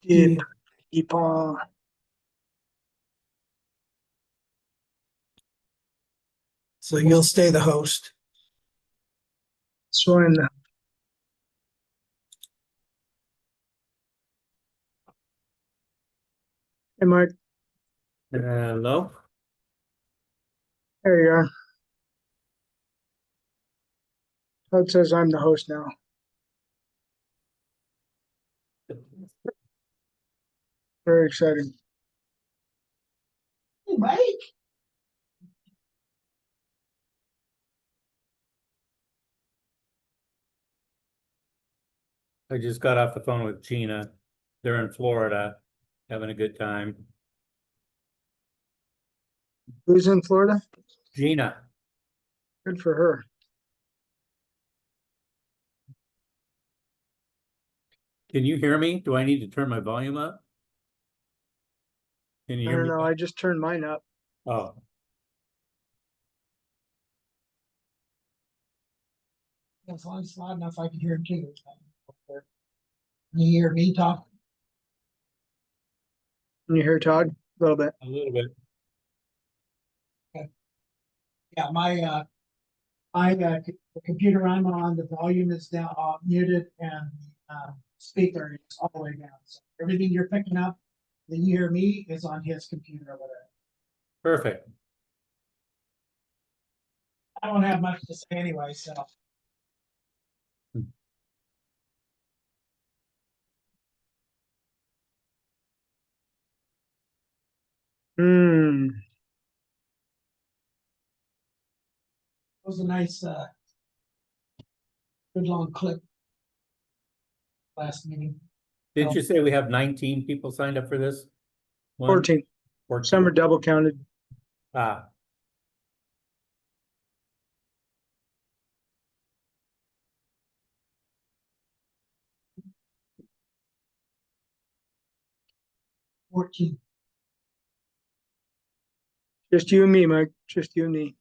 Keep on. So you'll stay the host. So in Hey Mike, Hello. there you are. Todd says I'm the host now. Very exciting. Hey, Mike. I just got off the phone with Gina. They're in Florida, having a good time. Who's in Florida? Gina, Good for her. can you hear me? Do I need to turn my volume up? Can you I hear don't me? know. I just turned mine up. Oh, As long as it's loud enough, I can hear him too. Can you hear me talk? Can you hear Todd? A little bit. a little bit. Yeah, the computer I'm on, the volume is down, muted, and speaker is all the way down. So everything you're picking up, that you hear me, is on his computer or whatever. Perfect. I don't have much to say anyway, so. Hmm. It was a nice, good long clip last meeting. Didn't you say we have 19 people signed up for this? 14. 14. Some are double counted. Ah, 14. Just you and me, Mike. Just you and me.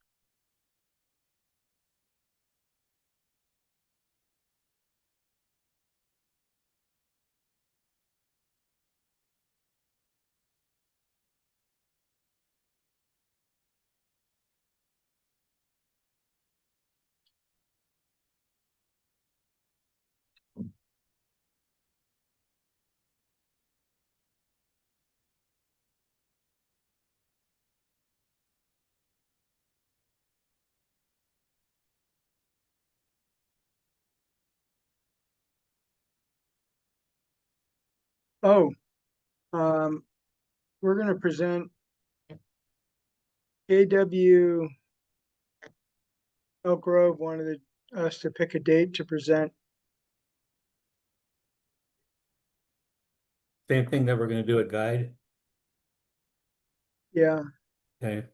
Oh, we're going to present KW Elk Grove wanted us to pick a date to present. same thing that we're going to do at Guide. Yeah. Okay.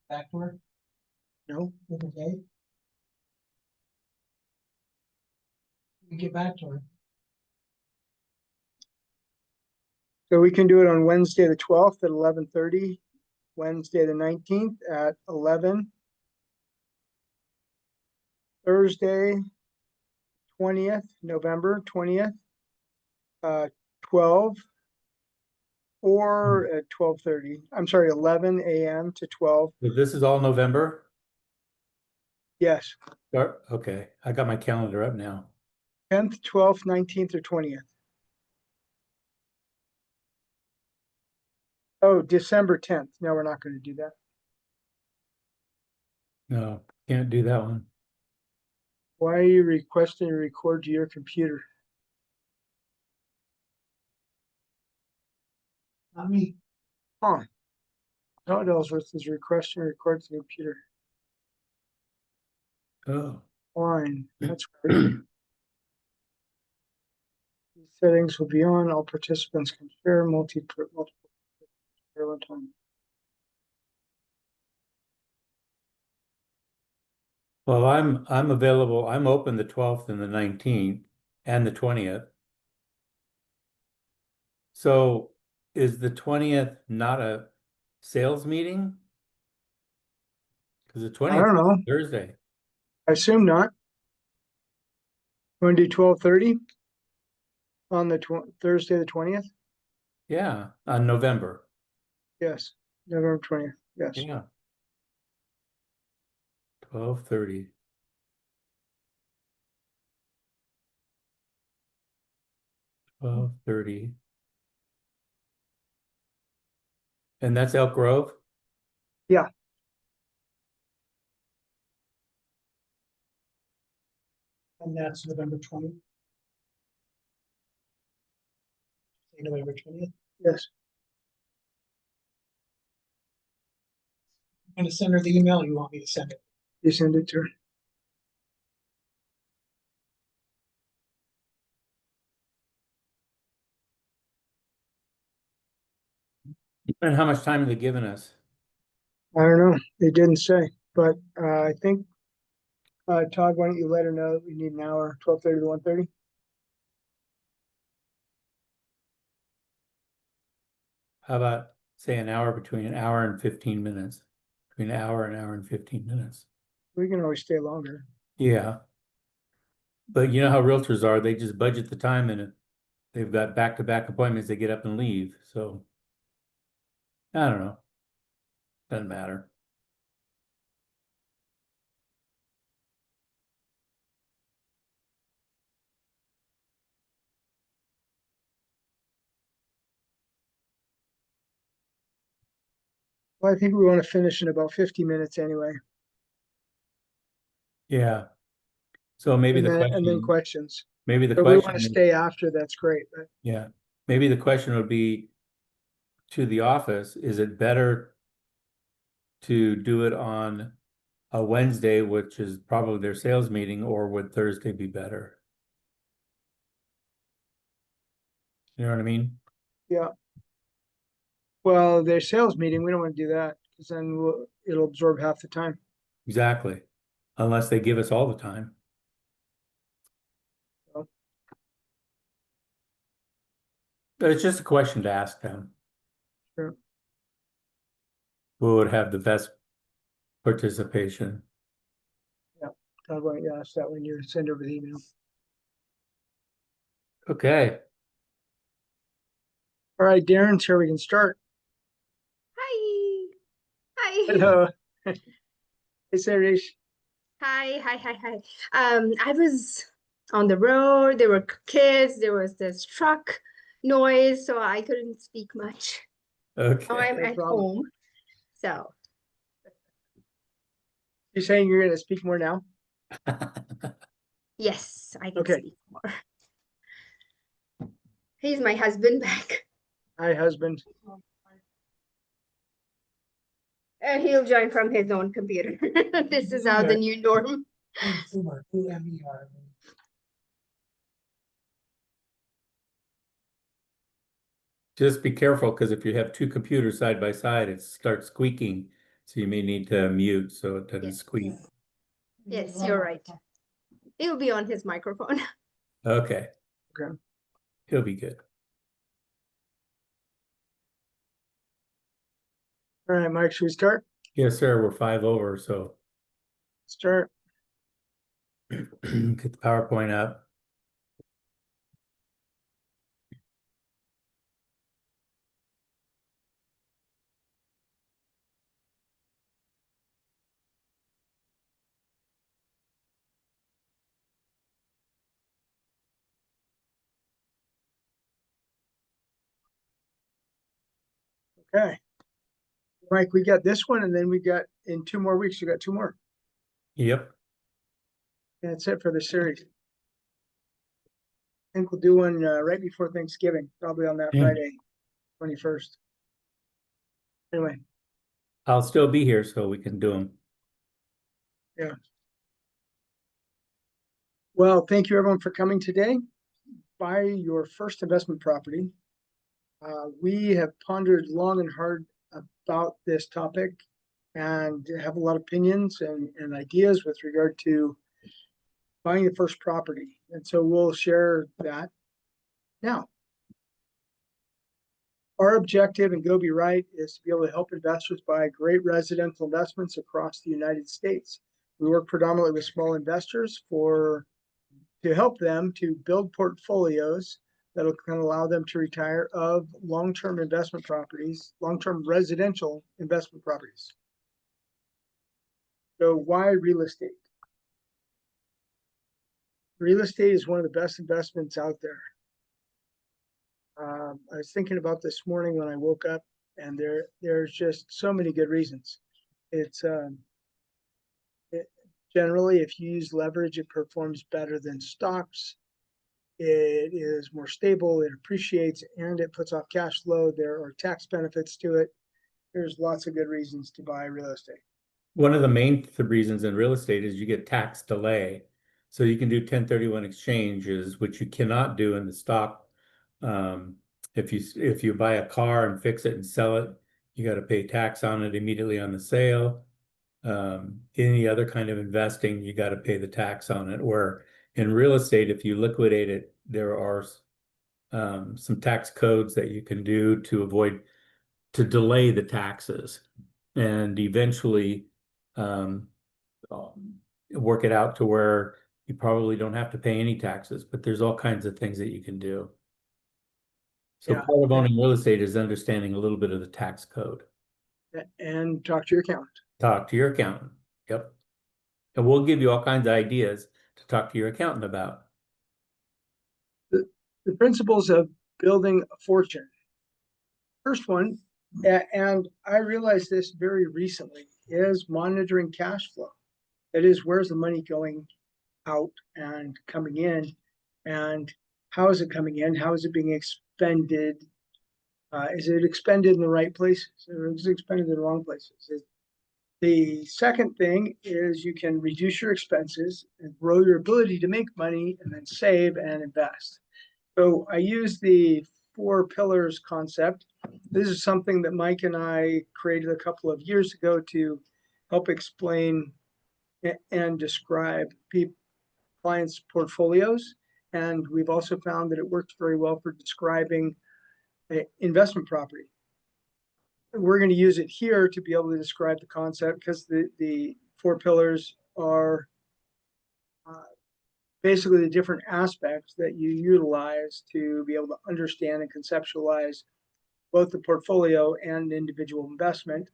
Back to work. No. Okay. We get back to her. So we can do it on Wednesday, the 12th at 11:30, Wednesday, the 19th at 11, Thursday, 20th, November 20th, 12, or at 12:30. I'm sorry, 11 a.m. to 12. So this is all November? Yes, Okay, I got my calendar up now. 10th, 12th, 19th, or 20th. Oh, December 10th. No, we're not going to do that. No, can't do that one. Why are you requesting to record to your computer? Not me. Huh. Todd Ellsworth is requesting to record to the computer. Oh. Fine, that's weird. These settings will be on. All participants can share multiple at one time. Well, I'm available. I'm open the 12th and the 19th and the 20th. So is the 20th not a sales meeting? Because the I 20th don't know. is Thursday. I assume not. Want to do 12:30 on the Thursday, the 20th? Yeah, on November. Yes, November 20th. Yes. Yeah. 12:30. $12:30. And that's Elk Grove? Yeah. And that's November 20th. November 20th. Yes. I'm gonna send her the email, or you want me to send it? You send it to her. And how much time are they giving us? I don't know. They didn't say, but I think Todd, why don't you let her know that we need an hour, 12:30 to 1:30? How about say an hour, between an hour and 15 minutes? Between an hour and 15 minutes. We can always stay longer. Yeah. But you know how realtors are, they just budget the time and if they've got back-to-back appointments, they get up and leave, so. I don't know. Doesn't matter. Well, I think we want to finish in about 50 minutes anyway. Yeah. So maybe And the then question, questions. maybe the If we want to question, stay after, that's great. But yeah, maybe the question would be to the office, is it better to do it on a Wednesday, which is probably their sales meeting, or would Thursday be better? You know what I mean? yeah. Well, their sales meeting, we don't want to do that because then it'll absorb half the time. Exactly. Unless they give us all the time. Oh. But it's just a question to ask them. Sure. Who would have the best participation? Todd, why don't you ask that when you send over the email? Okay. All right, Darren, sure we can start. Hi. Hi. Hello. Hey, Sarish. Hi. I was on the road. There were kids. There was this truck noise, so I couldn't speak much. Now Okay. I'm No at problem. home. So You're saying you're going to speak more now? yes, I can Okay. speak more. He's my husband back. Hi, husband. And he'll join from his own computer. This is how the new norm. Umer, UMER. Just be careful, because if you have two computers side by side, it starts squeaking. So you may need to mute so it doesn't Yes. squeak. Yes, you're right. He'll be on his microphone. Okay. Okay. He'll be good. All right, Mike, should we start? Yes, sir. We're 5 over, so Start. get the PowerPoint up. Okay. Mike, we got this one, and then we got in 2 more weeks, we got 2 more. Yep. That's it for the series. I think we'll do one right before Thanksgiving, probably on that Yeah. Friday, 21st. Anyway, I'll still be here, so we can do them. well, thank you everyone for coming today. Buy your first investment property. We have pondered long and hard about this topic and have a lot of opinions and ideas with regard to buying the first property. And so we'll share that now. Our objective in Go Be Right is to be able to help investors buy great residential investments across the United States. We work predominantly with small investors for to help them to build portfolios that'll kind of allow them to retire of long-term investment properties, long-term residential investment properties. So why real estate? Real estate is one of the best investments out there. I was thinking about this morning when I woke up, and there's just so many good reasons. It's generally, if you use leverage, it performs better than stocks. It is more stable, it appreciates, and it puts off cash flow. There are tax benefits to it. There's lots of good reasons to buy real estate. One of the main reasons in real estate is you get tax delay. So you can do 1031 exchanges, which you cannot do in the stock. If you buy a car and fix it and sell it, you got to pay tax on it immediately on the sale. Any other kind of investing, you got to pay the tax on it. Where in real estate, if you liquidate it, there are some tax codes that you can do to delay the taxes and eventually work it out to where you probably don't have to pay any taxes, but there's all kinds of things that you can do. So Yeah. part of owning real estate is understanding a little bit of the tax code. And talk to your accountant. Talk to your accountant. Yep. And we'll give you all kinds of ideas to talk to your accountant about. The principles of building a fortune. First one, and I realized this very recently, is monitoring cash flow. That is, where's the money going out and coming in, and how is it coming in? How is it being expended? Is it expended in the right places, or is it expended in the wrong places? The second thing is you can reduce your expenses and grow your ability to make money and then save and invest. So I use the 4 pillars concept. This is something that Mike and I created a couple of years ago to help explain and describe clients' portfolios. And we've also found that it works very well for describing investment property. We're going to use it here to be able to describe the concept, because the 4 pillars are basically the different aspects that you utilize to be able to understand and conceptualize both the portfolio and individual investment.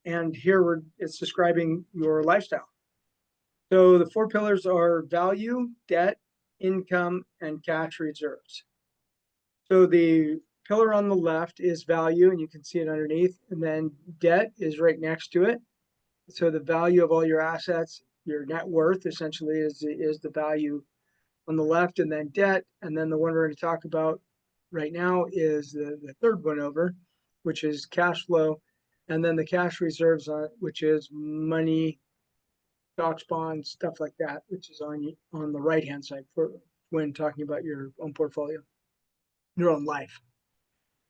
And here it's describing your lifestyle. So the 4 pillars are value, debt, income, and cash reserves. So the pillar on the left is value, and you can see it underneath, and then debt is right next to it. So the value of all your assets, your net worth essentially is the value on the left, and then debt. And then the one we're going to talk about right now is the third one over, which is cash flow. And then the cash reserves, which is money, stocks, bonds, stuff like that, which is on the right-hand side for when talking about your own portfolio, your own life.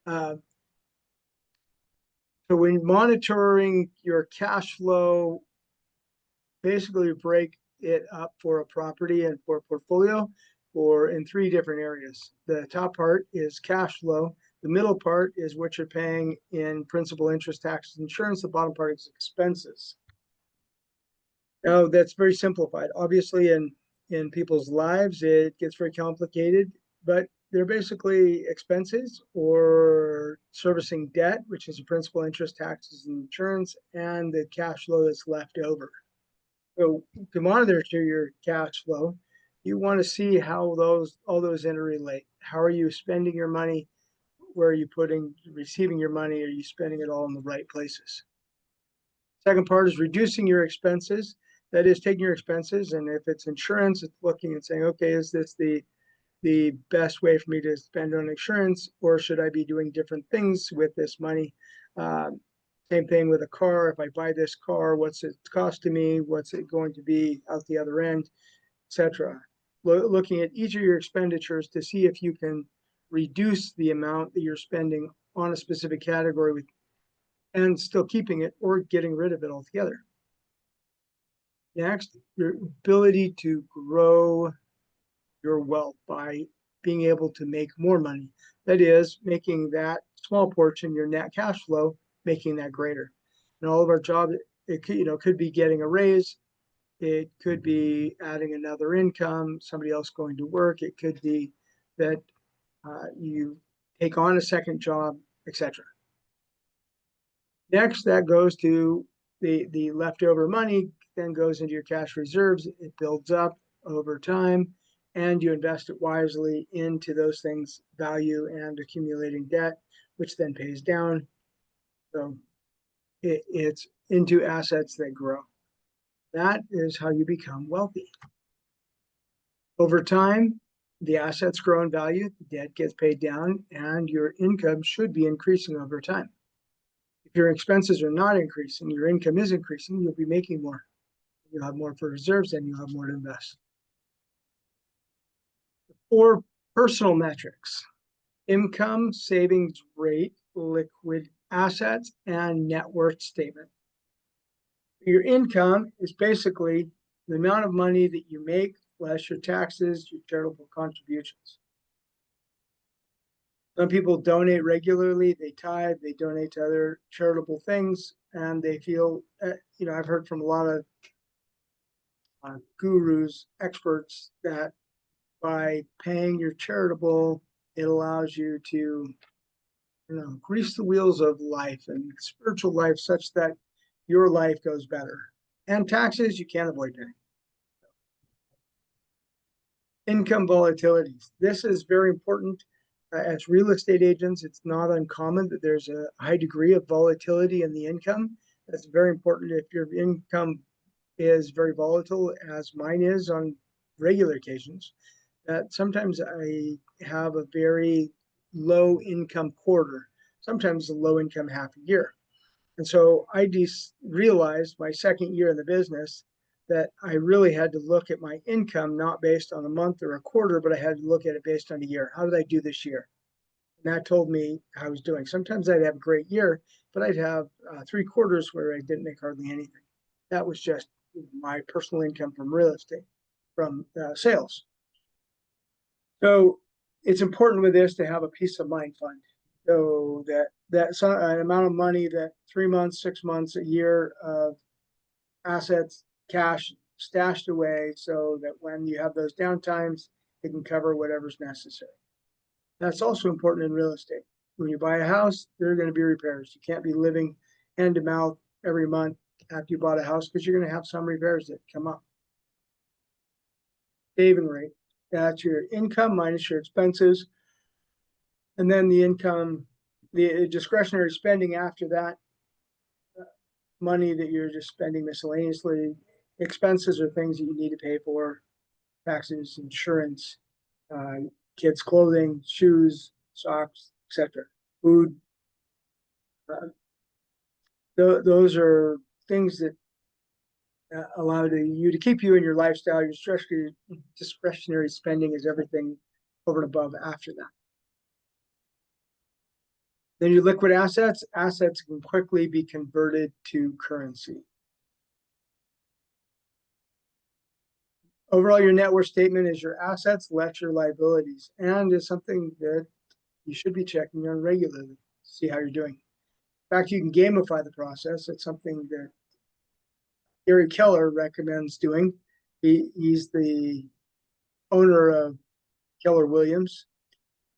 So when monitoring your cash flow, basically break it up for a property and for a portfolio in 3 different areas. The top part is cash flow. The middle part is what you're paying in principal, interest, taxes, insurance. The bottom part is expenses. Now, that's very simplified. Obviously, in people's lives, it gets very complicated, but they're basically expenses or servicing debt, which is the principal, interest, taxes, and insurance, and the cash flow that's left over. So to monitor your cash flow, you want to see how all those interrelate. How are you spending your money? Where are you receiving your money? Are you spending it all in the right places? Second part is reducing your expenses. That is taking your expenses, and if it's insurance, it's looking and saying, okay, is this the best way for me to spend on insurance, or should I be doing different things with this money? Same thing with a car. If I buy this car, what's it costing me? What's it going to be out the other end, etc. Looking at each of your expenditures to see if you can reduce the amount that you're spending on a specific category and still keeping it or getting rid of it altogether. Next, your ability to grow your wealth by being able to make more money. That is, making that small portion, your net cash flow, making that greater. And all of our job, it could be getting a raise, It could be adding another income, somebody else going to work. It could be that you take on a second job, etc. Next, that goes to the leftover money, then goes into your cash reserves. It builds up over time, and you invest it wisely into those things, value and accumulating debt, which then pays down. So it's into assets that grow. That is how you become wealthy. Over time, the assets grow in value, the debt gets paid down, and your income should be increasing over time. If your expenses are not increasing, your income is increasing, you'll be making more. You'll have more for reserves and you'll have more to invest. 4 personal metrics: income, savings rate, liquid assets, and net worth statement. Your income is basically the amount of money that you make less your taxes, your charitable contributions. Some people donate regularly, they tithe, they donate to other charitable things, and they feel, I've heard from a lot of gurus, experts, that by paying your charitable, it allows you to, grease the wheels of life and spiritual life such that your life goes better. And taxes, you can't avoid paying. Income volatilities. This is very important. As real estate agents, it's not uncommon that there's a high degree of volatility in the income. That's very important. If your income is very volatile, as mine is on regular occasions, that sometimes I have a very low income quarter, sometimes a low income half a year. And so I realized my second year in the business that I really had to look at my income, not based on a month or a quarter, but I had to look at it based on a year. How did I do this year? And that told me how I was doing. Sometimes I'd have a great year, but I'd have 3 quarters where I didn't make hardly anything. That was just my personal income from real estate, from sales. So it's important with this to have a peace of mind fund. So that's an amount of money that 3 months, 6 months, a year of assets, cash stashed away, so that when you have those downtimes, it can cover whatever's necessary. That's also important in real estate. When you buy a house, there are going to be repairs. You can't be living hand to mouth every month after you bought a house, because you're going to have some repairs that come up. Saving rate. That's your income minus your expenses. And then the income, the discretionary spending after that, money that you're just spending miscellaneously. Expenses are things that you need to pay for: taxes, insurance, kids' clothing, shoes, socks, etc. Food. Those are things that allow you to keep you in your lifestyle. Your discretionary spending is everything over and above after that. Then your liquid assets. Assets can quickly be converted to currency. Overall, your net worth statement is your assets less your liabilities, and is something that you should be checking on regularly, see how you're doing. In fact, you can gamify the process. It's something that Gary Keller recommends doing. He's the owner of Keller Williams,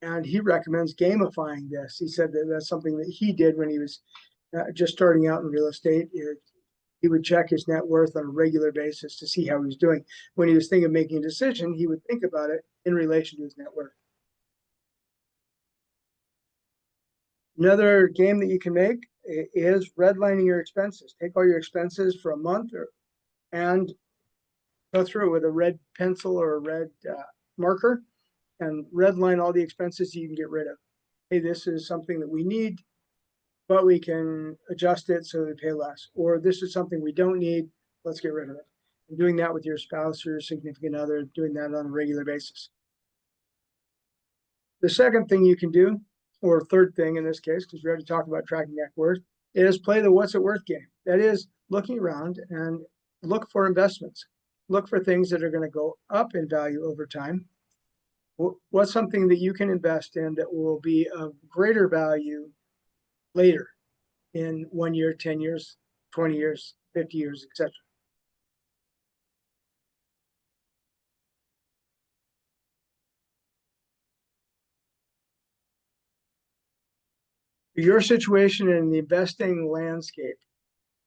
and he recommends gamifying this. He said that that's something that he did when he was just starting out in real estate. He would check his net worth on a regular basis to see how he was doing. When he was thinking of making a decision, he would think about it in relation to his net worth. Another game that you can make is redlining your expenses. Take all your expenses for a month and go through it with a red pencil or a red marker and redline all the expenses you can get rid of. Hey, this is something that we need, but we can adjust it so we pay less. Or this is something we don't need, let's get rid of it. And doing that with your spouse or your significant other, doing that on a regular basis. The second thing you can do, or third thing in this case, because we already talked about tracking net worth, is play the what's it worth game. That is looking around and look for investments. Look for things that are going to go up in value over time. What's something that you can invest in that will be of greater value later, in 1 year, 10 years, 20 years, 50 years, etc. Your situation in the investing landscape.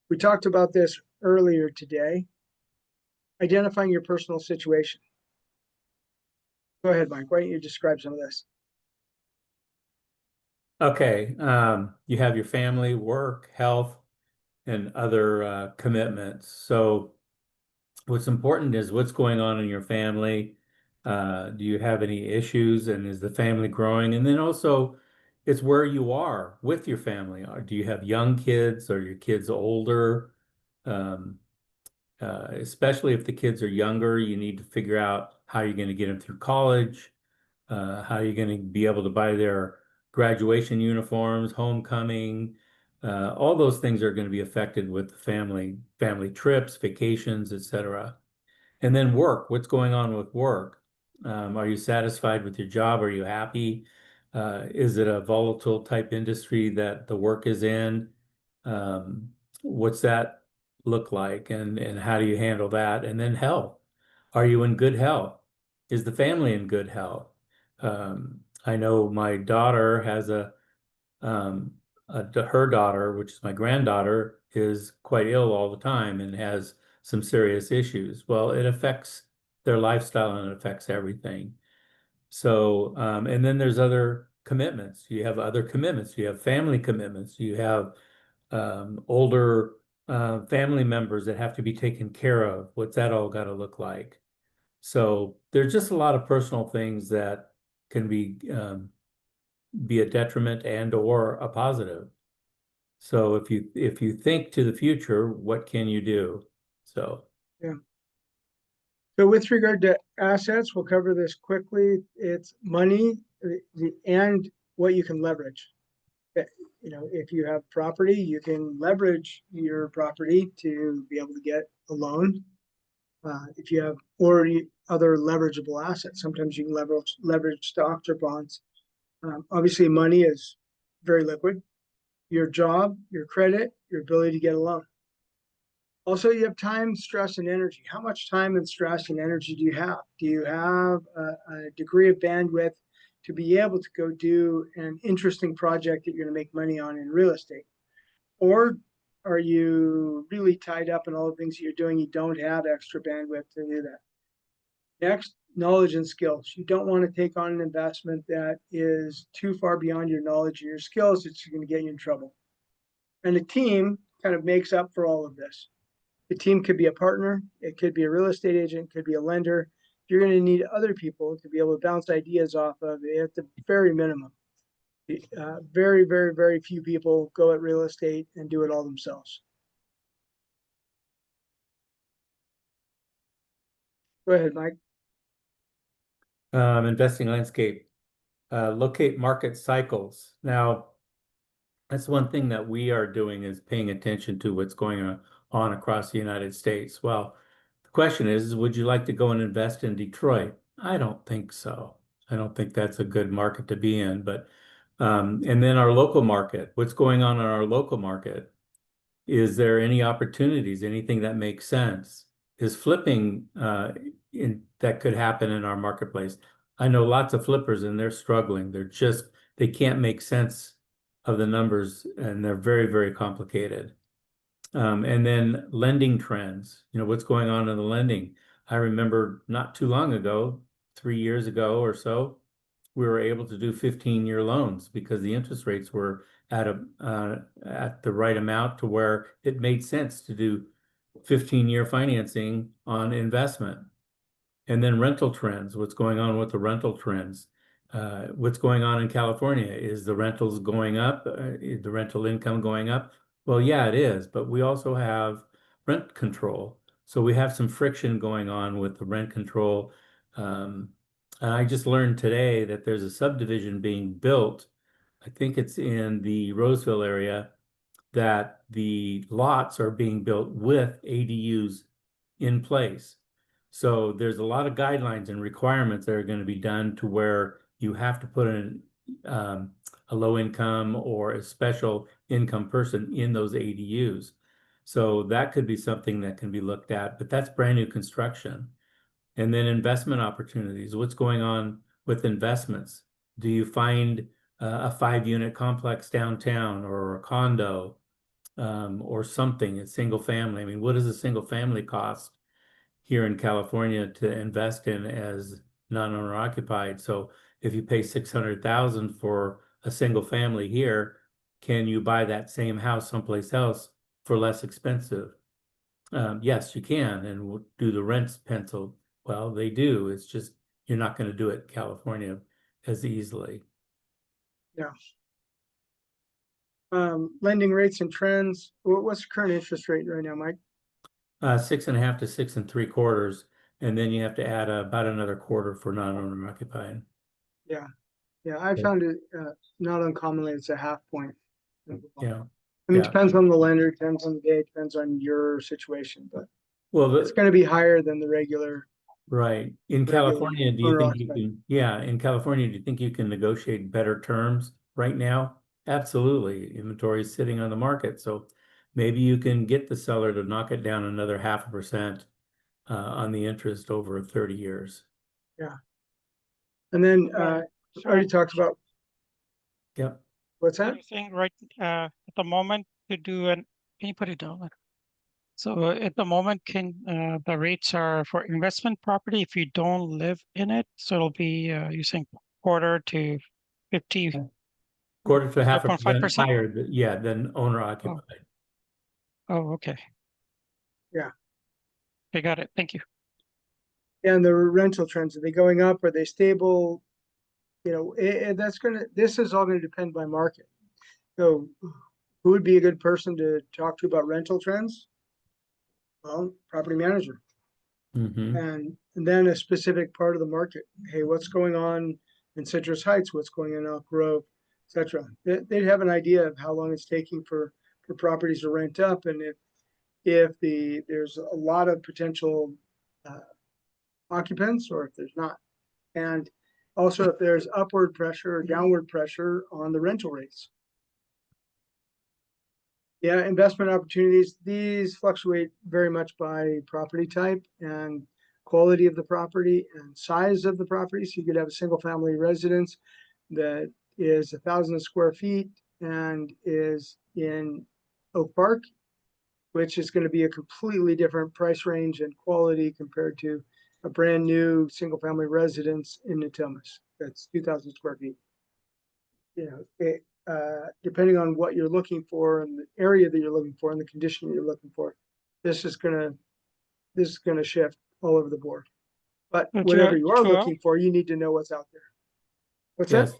We talked about this earlier today. Identifying your personal situation. Go ahead, Mike. Why don't you describe some of this? Okay, you have your family, work, health, and other commitments. So what's important is what's going on in your family. Do you have any issues, and is the family growing? And then also, it's where you are with your family. Do you have young kids? Are your kids older? Um, Especially if the kids are younger, you need to figure out how you're going to get them through college, how you're going to be able to buy their graduation uniforms, homecoming. All those things are going to be affected with the family trips, vacations, etc. And then work, what's going on with work? Are you satisfied with your job? Are you happy? Is it a volatile type industry that the work is in? What's that look like? And how do you handle that? And then health. Are you in good health? Is the family in good health? I know my daughter has um, her daughter, which is my granddaughter, is quite ill all the time and has some serious issues. Well, it affects their lifestyle and it affects everything. So, and then there's other commitments. You have other commitments. You have family commitments. You have older family members that have to be taken care of. What's that all got to look like? So there's just a lot of personal things that can be a detriment and or a positive. So if you think to the future, what can you do? So Yeah. So with regard to assets, we'll cover this quickly. It's money and what you can leverage. You know, if you have property, you can leverage your property to be able to get a loan. If you have already other leverageable assets, sometimes you can leverage stocks or bonds. Obviously, money is very liquid. Your job, your credit, your ability to get a loan. Also, you have time, stress, and energy. How much time and stress and energy do you have? Do you have a degree of bandwidth to be able to go do an interesting project that you're going to make money on in real estate? Or are you really tied up in all the things that you're doing? You don't have extra bandwidth to do that. Next, knowledge and skills. You don't want to take on an investment that is too far beyond your knowledge and your skills. It's going to get you in trouble. And the team kind of makes up for all of this. The team could be a partner, it could be a real estate agent, it could be a lender. You're going to need other people to be able to bounce ideas off of at the very minimum. Very, very, very few people go at real estate and do it all themselves. Go ahead, Mike. investing landscape, locate market cycles. Now, that's one thing that we are doing is paying attention to what's going on across the United States. Well, the question is, would you like to go and invest in Detroit? I don't think so. I don't think that's a good market to be in. But and then our local market, what's going on in our local market? Is there any opportunities, anything that makes sense? Is flipping that could happen in our marketplace? I know lots of flippers and they're struggling. They can't make sense of the numbers and they're very, very complicated. And then lending trends, what's going on in the lending? I remember not too long ago, 3 years ago or so, we were able to do 15-year loans because the interest rates were at the right amount to where it made sense to do 15-year financing on investment. And then rental trends, what's going on with the rental trends? What's going on in California? Is the rentals going up? Is the rental income going up? Well, yeah, it is, but we also have rent control. So we have some friction going on with the rent control. And I just learned today that there's a subdivision being built. I think it's in the Roseville area that the lots are being built with ADUs in place. So there's a lot of guidelines and requirements that are going to be done to where you have to put in a low income or a special income person in those ADUs. So that could be something that can be looked at, but that's brand new construction. And then investment opportunities. What's going on with investments? Do you find a 5-unit complex downtown or a condo, or something, a single family. I mean, what does a single family cost here in California to invest in as non-owner occupied? So if you pay 600,000 for a single family here, can you buy that same house someplace else for less expensive? Yes, you can. And do the rents pencil? Well, they do. It's just you're not going to do it in California as easily. Lending rates and trends. What's the current interest rate right now, Mike? 6.5 to 6 3/4, and then you have to add about another quarter for non-owner occupied. Yeah, I Yeah. found it not uncommonly, it's a half point. Yeah. I mean, Yeah. it depends on the lender, depends on the day, depends on your situation, but Well, it's going to be higher than the regular. right. In Regular California, do you owner think you occupied. can, yeah, in California, do you think you can negotiate better terms right now? Absolutely. Inventory is sitting on the market, so maybe you can get the seller to knock it down another 0.5% on the interest over 30 years. And then So already talked about, Yep. what's what that? you're saying right at the moment to do an, can you put it down? So at the moment, can the rates are for investment property if you don't live in it? So it'll be you're saying quarter to 50, Quarter to 0.5% 5.5%? higher, yeah, than owner occupied. Oh, okay. Yeah. I got it. Thank you. And the rental trends, are they going up? Are they stable? You know, this is all gonna depend by market. So who would be a good person to talk to about rental trends? Well, property manager. Mm-hmm. And then a specific part of the market. Hey, what's going on in Citrus Heights? What's going on in Elk Grove, etc. They'd have an idea of how long it's taking for properties to rent up, and if there's a lot of potential occupants or if there's not, and also if there's upward pressure or downward pressure on the rental rates. Yeah, investment opportunities, these fluctuate very much by property type and quality of the property and size of the property. So you could have a single family residence that is 1,000 square feet and is in Oak Park, which is going to be a completely different price range and quality compared to a brand new single family residence in Natomas. That's 2,000 square feet. You know, depending on what you're looking for and the area that you're looking for and the condition that you're looking for, this is gonna shift all over the board. But whatever you are Joel? looking for, you need to know what's out there. What's Yes.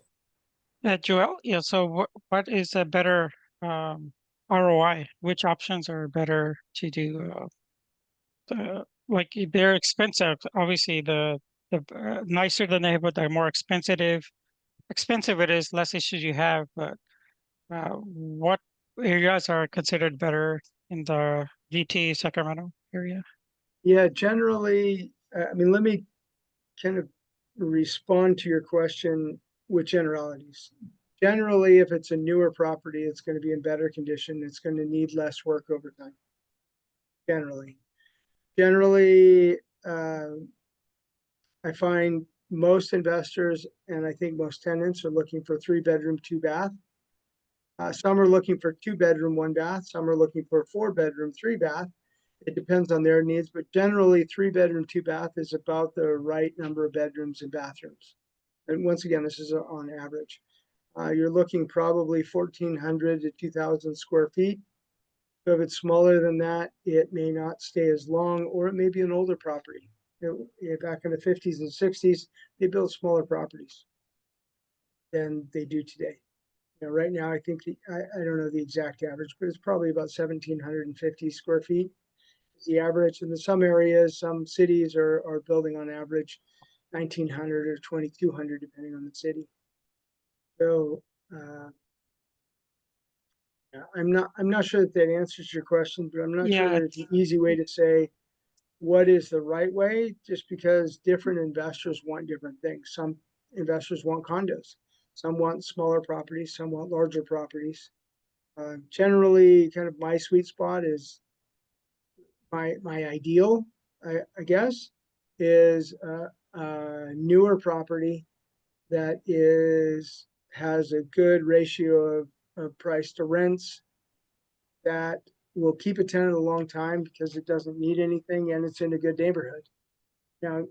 that? Joel, yeah, so what is a better ROI? Which options are better to do? Like they're expensive. Obviously, the nicer the neighborhood, the more expensive it is, less issues you have. But what areas are considered better in the GT Sacramento area? Yeah, generally, I mean, let me kind of respond to your question with generalities. Generally, if it's a newer property, it's going to be in better condition. It's going to need less work over time. Generally, I find most investors and I think most tenants are looking for 3-bedroom, 2-bath. Some are looking for 2-bedroom, 1-bath. Some are looking for 4-bedroom, 3-bath. It depends on their needs, but generally 3-bedroom, 2-bath is about the right number of bedrooms and bathrooms. And once again, this is on average. You're looking probably 1,400 to 2,000 square feet. So if it's smaller than that, it may not stay as long, or it may be an older property. Back in the 50s and 60s, they built smaller properties than they do today. You know, right now, I think I don't know the exact average, but it's probably about 1,750 square feet is the average. And in some areas, some cities are building on average 1,900 or 2,200, depending on the city. So yeah, I'm not sure that answers your question, but I'm not sure Yeah, there's an easy way to say what is the right way, just because different investors want different things. Some investors want condos, some want smaller properties, some want larger properties. Generally, kind of my sweet spot is my ideal, I guess, is a newer property that is has a good ratio of price to rents that will keep a tenant a long time because it doesn't need anything and it's in a good neighborhood. Now,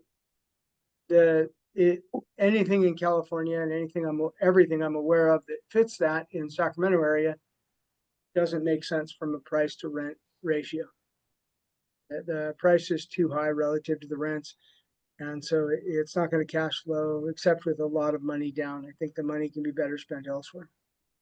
anything in California and everything I'm aware of that fits that in Sacramento area doesn't make sense from a price to rent ratio. The price is too high relative to the rents. And so it's not going to cash flow except with a lot of money down. I think the money can be better spent elsewhere.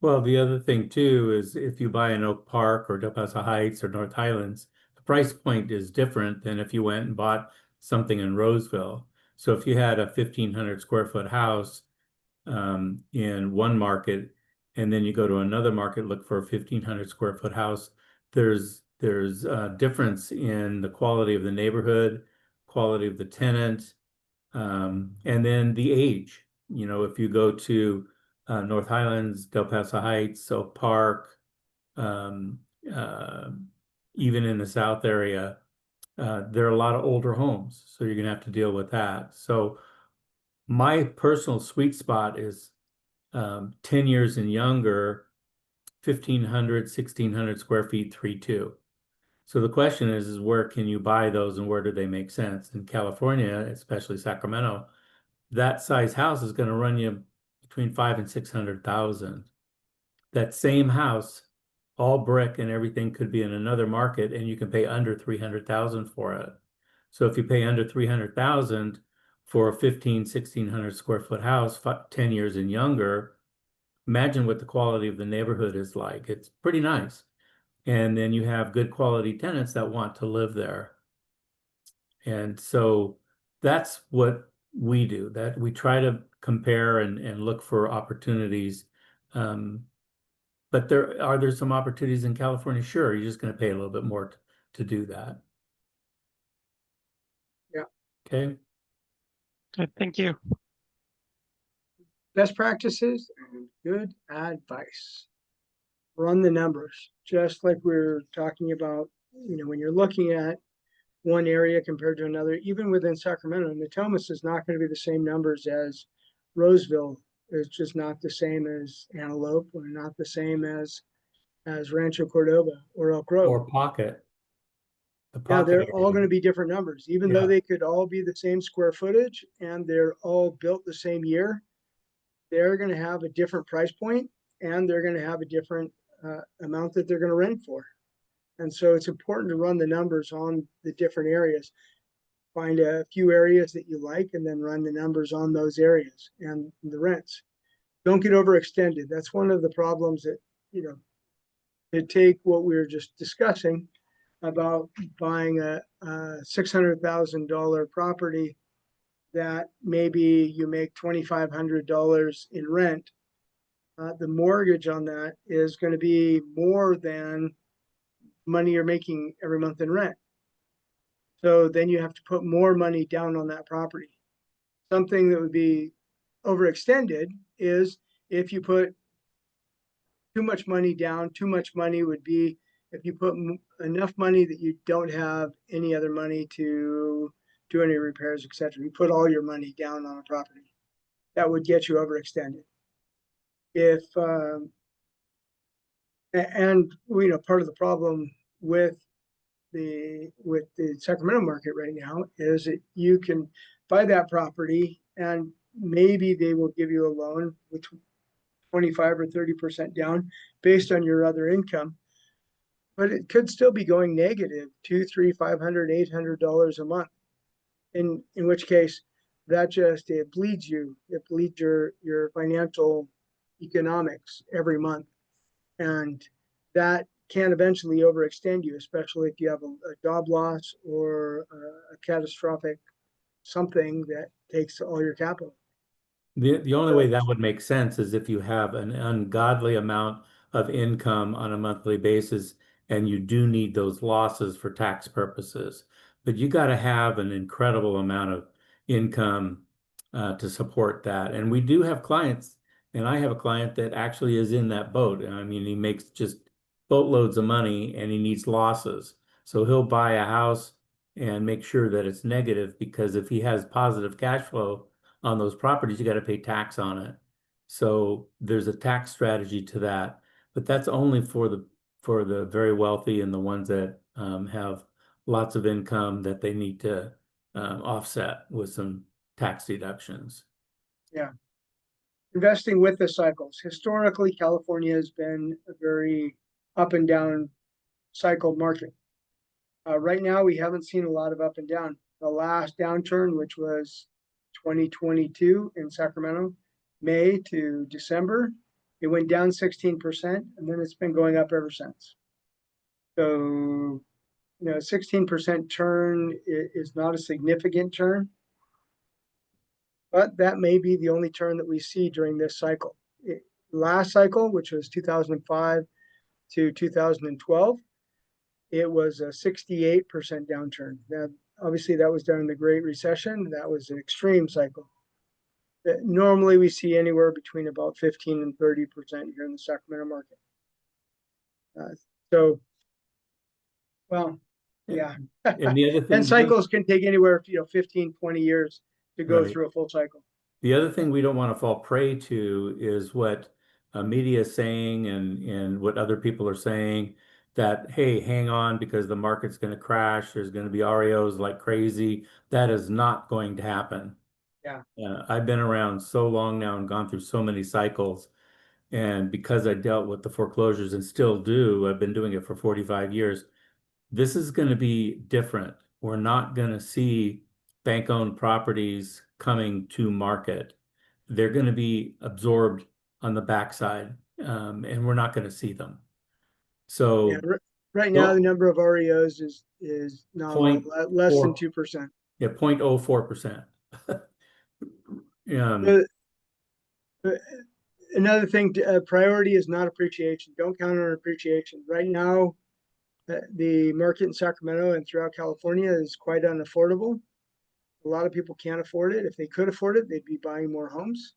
Well, the other thing too is if you buy in Oak Park or Del Paso Heights or North Highlands, the price point is different than if you went and bought something in Roseville. So if you had a 1,500 square foot house in one market, and then you go to another market, look for a 1,500 square foot house, there's a difference in the quality of the neighborhood, quality of the tenant, and then the age. You know, if you go to North Highlands, Del Paso Heights, Oak Park, um, uh, even in the South area, there are a lot of older homes, so you're gonna have to deal with that. So my personal sweet spot is 10 years and younger, 1,500, 1,600 square feet, 3.2. So the question is where can you buy those and where do they make sense? In California, especially Sacramento, that size house is going to run you between 500,000 and 600,000. That same house, all brick and everything, could be in another market and you can pay under 300,000 for it. So if you pay under 300,000 for a 1,600 square foot house, 10 years and younger, imagine what the quality of the neighborhood is like. It's pretty nice. And then you have good quality tenants that want to live there. And so that's what we do, that we try to compare and look for opportunities. But there some opportunities in California? Sure, you're just going to pay a little bit more to do that. Yeah. Okay. Good, thank you. Best practices and good advice. Run the numbers, just like we're talking about, you know, when you're looking at one area compared to another, even within Sacramento, Natomas is not going to be the same numbers as Roseville. It's just not the same as Antelope, or not the same as Rancho Cordova or Elk Grove. Or Pocket. The Yeah, Pocket they're area. all going to be different numbers, even though Yeah. they could all be the same square footage and they're all built the same year. They're going to have a different price point and they're going to have a different amount that they're going to rent for. And so it's important to run the numbers on the different areas. Find a few areas that you like and then run the numbers on those areas and the rents. Don't get overextended. That's one of the problems that, you know, to take what we were just discussing about buying a $600,000 property that maybe you make $2,500 in rent. The mortgage on that is going to be more than money you're making every month in rent. So then you have to put more money down on that property. Something that would be overextended is if you put too much money down. Too much money would be if you put enough money that you don't have any other money to do any repairs, etc. You put all your money down on a property. That would get you overextended. If and you know, part of the problem with the Sacramento market right now is that you can buy that property and maybe they will give you a loan with 25 or 30% down based on your other income, but it could still be going negative $200, $300, $500, $800 a month. In which case, that just it bleeds you. It bleeds your financial economics every month, and that can eventually overextend you, especially if you have a job loss or a catastrophic something that takes all your capital. The only way that would make sense is if you have an ungodly amount of income on a monthly basis and you do need those losses for tax purposes. But you got to have an incredible amount of income to support that. And we do have clients, and I have a client that actually is in that boat. I mean, he makes just boatloads of money and he needs losses. So he'll buy a house and make sure that it's negative, because if he has positive cash flow on those properties, you got to pay tax on it. So there's a tax strategy to that, but that's only for the very wealthy and the ones that have lots of income that they need to offset with some tax deductions. Investing with the cycles. Historically, California has been a very up and down cycle market. Right now, we haven't seen a lot of up and down. The last downturn, which was 2022 in Sacramento, May to December, it went down 16%, and then it's been going up ever since. So, 16% turn is not a significant turn, but that may be the only turn that we see during this cycle. Last cycle, which was 2005 to 2012, it was a 68% downturn. Now, obviously, that was during the Great Recession. That was an extreme cycle. Normally, we see anywhere between about 15 and 30% here in the Sacramento market. Yeah. And the other thing, And cycles can take anywhere, 15, 20 years to go Right. through a full cycle. the other thing we don't want to fall prey to is what media is saying and what other people are saying, that, hey, hang on because the market's going to crash. There's going to be REOs like crazy. That is not going to happen. Yeah. I've been around so long now and gone through so many cycles. And because I dealt with the foreclosures and still do, I've been doing it for 45 years. This is going to be different. We're not going to see bank-owned properties coming to market. They're going to be absorbed on the backside, and we're not going to see them. So Yeah, right now, the number of REOs is nominal, less than 2%. Yeah, 0.04%. Another thing, priority is not appreciation. Don't count on appreciation. Right now, the market in Sacramento and throughout California is quite unaffordable. A lot of people can't afford it. If they could afford it, they'd be buying more homes.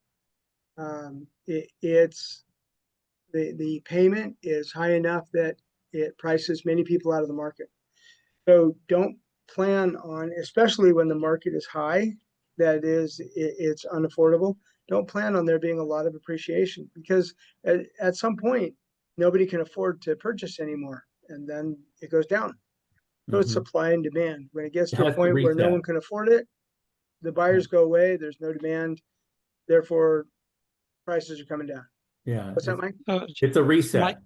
It's the payment is high enough that it prices many people out of the market. So don't plan on, especially when the market is high, that is, it's unaffordable. Don't plan on there being a lot of appreciation, because at some point, nobody can afford to purchase anymore, and then it goes down. So it's supply and demand. When it gets to a point where no one can afford it, the buyers go away, there's no demand, therefore prices are coming down. Yeah. What's that, Mike? It's a reset. Mike?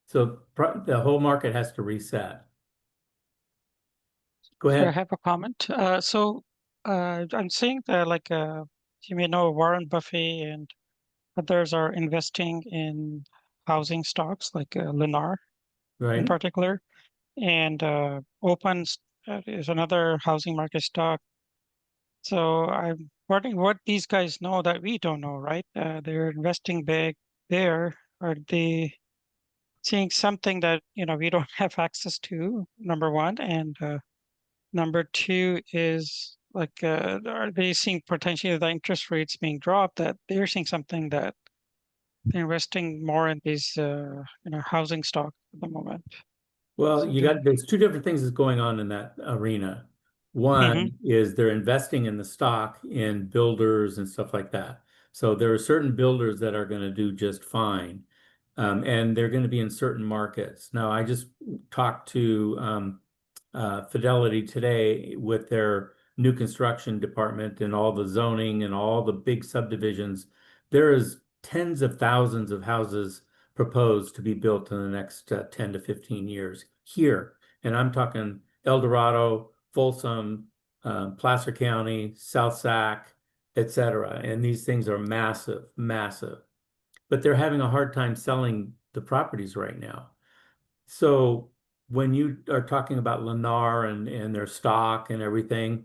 So the whole market has to reset. Go So I ahead. have a comment. I'm seeing that you may know Warren Buffett and others are investing in housing stocks like Lennar in Right. particular, and Open is another housing market stock. So I'm wondering what these guys know that we don't know, right? They're investing big there. Are they seeing something that we don't have access to? Number one, and number two is are they seeing potentially the interest rates being dropped, that they're seeing something that they're investing more in these housing stock at the moment? Well, So there's two different things that's going on in that arena. One is they're investing in the stock in builders and stuff like that. So there are certain builders that are going to do just fine. And they're going to be in certain markets. Now, I just talked to Fidelity today with their new construction department and all the zoning and all the big subdivisions. There is tens of thousands of houses proposed to be built in the next 10 to 15 years here. And I'm talking El Dorado, Folsom, Placer County, South Sac, etc. And these things are massive, massive. But they're having a hard time selling the properties right now. So when you are talking about Lennar and their stock and everything,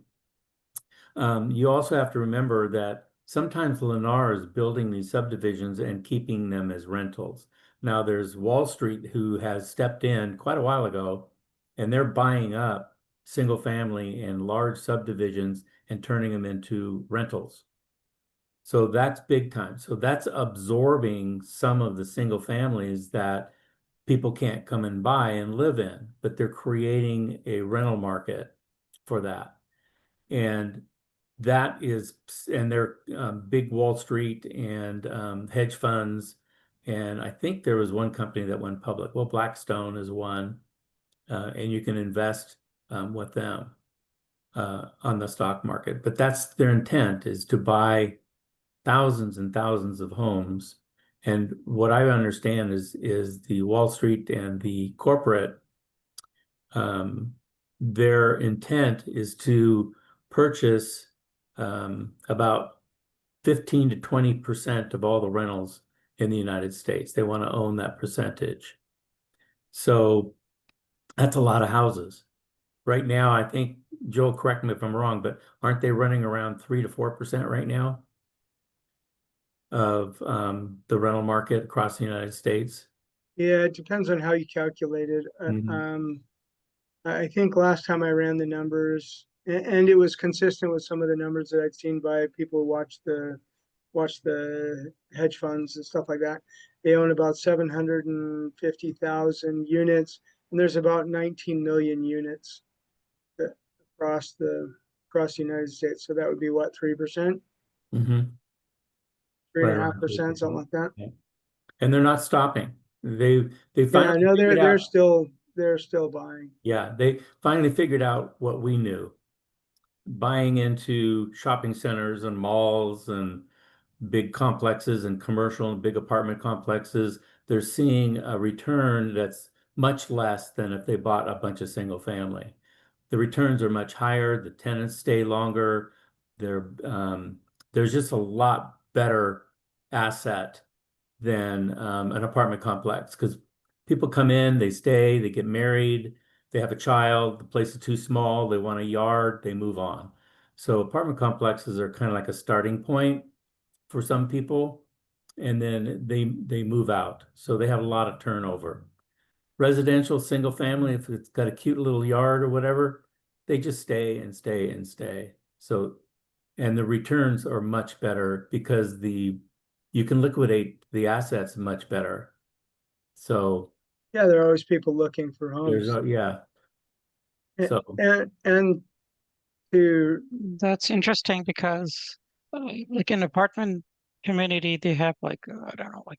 you also have to remember that sometimes Lennar is building these subdivisions and keeping them as rentals. Now there's Wall Street, who has stepped in quite a while ago, and they're buying up single family and large subdivisions and turning them into rentals. So that's big time. So that's absorbing some of the single families that people can't come and buy and live in, but they're creating a rental market for that. And that is, and they're big Wall Street and hedge funds. And I think there was one company that went public. Well, Blackstone is one, and you can invest with them on the stock market. But that's their intent, is to buy thousands and thousands of homes. And what I understand is the Wall Street and the corporate, their intent is to purchase about 15 to 20% of all the rentals in the United States. They want to own that percentage. So that's a lot of houses. Right now, I think, Joel, correct me if I'm wrong, but aren't they running around 3 to 4% right now of the rental market across the United States? Yeah, it depends on how you calculate it. Mhm. I think last time I ran the numbers, and it was consistent with some of the numbers that I'd seen by people who watch the hedge funds and stuff like that. They own about 750,000 units, and there's about 19 million units that across the United States. So that would be what, 3%, Mhm. three Right and a half around percent, something 3%. like that. Yeah. And they're not stopping. They Yeah, finally no, figured they're out. still buying. Yeah, they finally figured out what we knew. Buying into shopping centers and malls and big complexes and commercial and big apartment complexes, they're seeing a return that's much less than if they bought a bunch of single family. The returns are much higher, the tenants stay longer, there's just a lot better asset than an apartment complex, because people come in, they stay, they get married, they have a child, the place is too small, they want a yard, they move on. So apartment complexes are kind of like a starting point for some people, and then they move out. So they have a lot of turnover. Residential, single family, if it's got a cute little yard or whatever, they just stay and stay and stay. So, and the returns are much better because you can liquidate the assets much better. So Yeah, there are always people looking for there's homes. yeah. So And to That's interesting because, like in apartment community, they have like, I don't know, like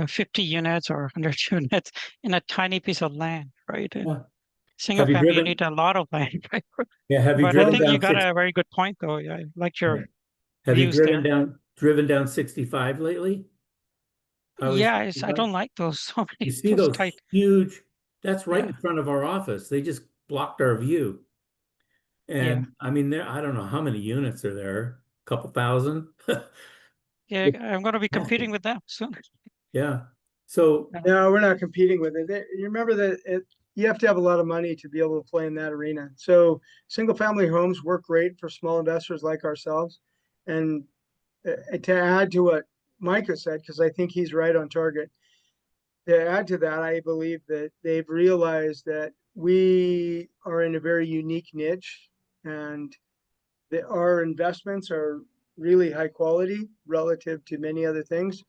50 units or 100 units in a tiny piece of land, right? And yeah. single Have you family, you driven? need a lot of land, right? Yeah, have you But I driven well, think you down got six? a very good point, though. Yeah, I like your Yeah. Have you views there. driven down 65 lately? Highway Yeah, I 65? don't like those so You many see those those tight. huge, that's right Yeah, in front of our office. They just blocked our view. yeah, And I mean, I don't know how many units are there, a couple thousand. yeah. It's I'm going to be competing massive. with them soon. Yeah. So, Yeah, no, we're not competing with it. You remember that you have to have a lot of money to be able to play in that arena. So single family homes work great for small investors like ourselves. And to add to what Micah said, because I think he's right on target, to add to that, I believe that they've realized that we are in a very unique niche and that our investments are really high quality relative to many other things.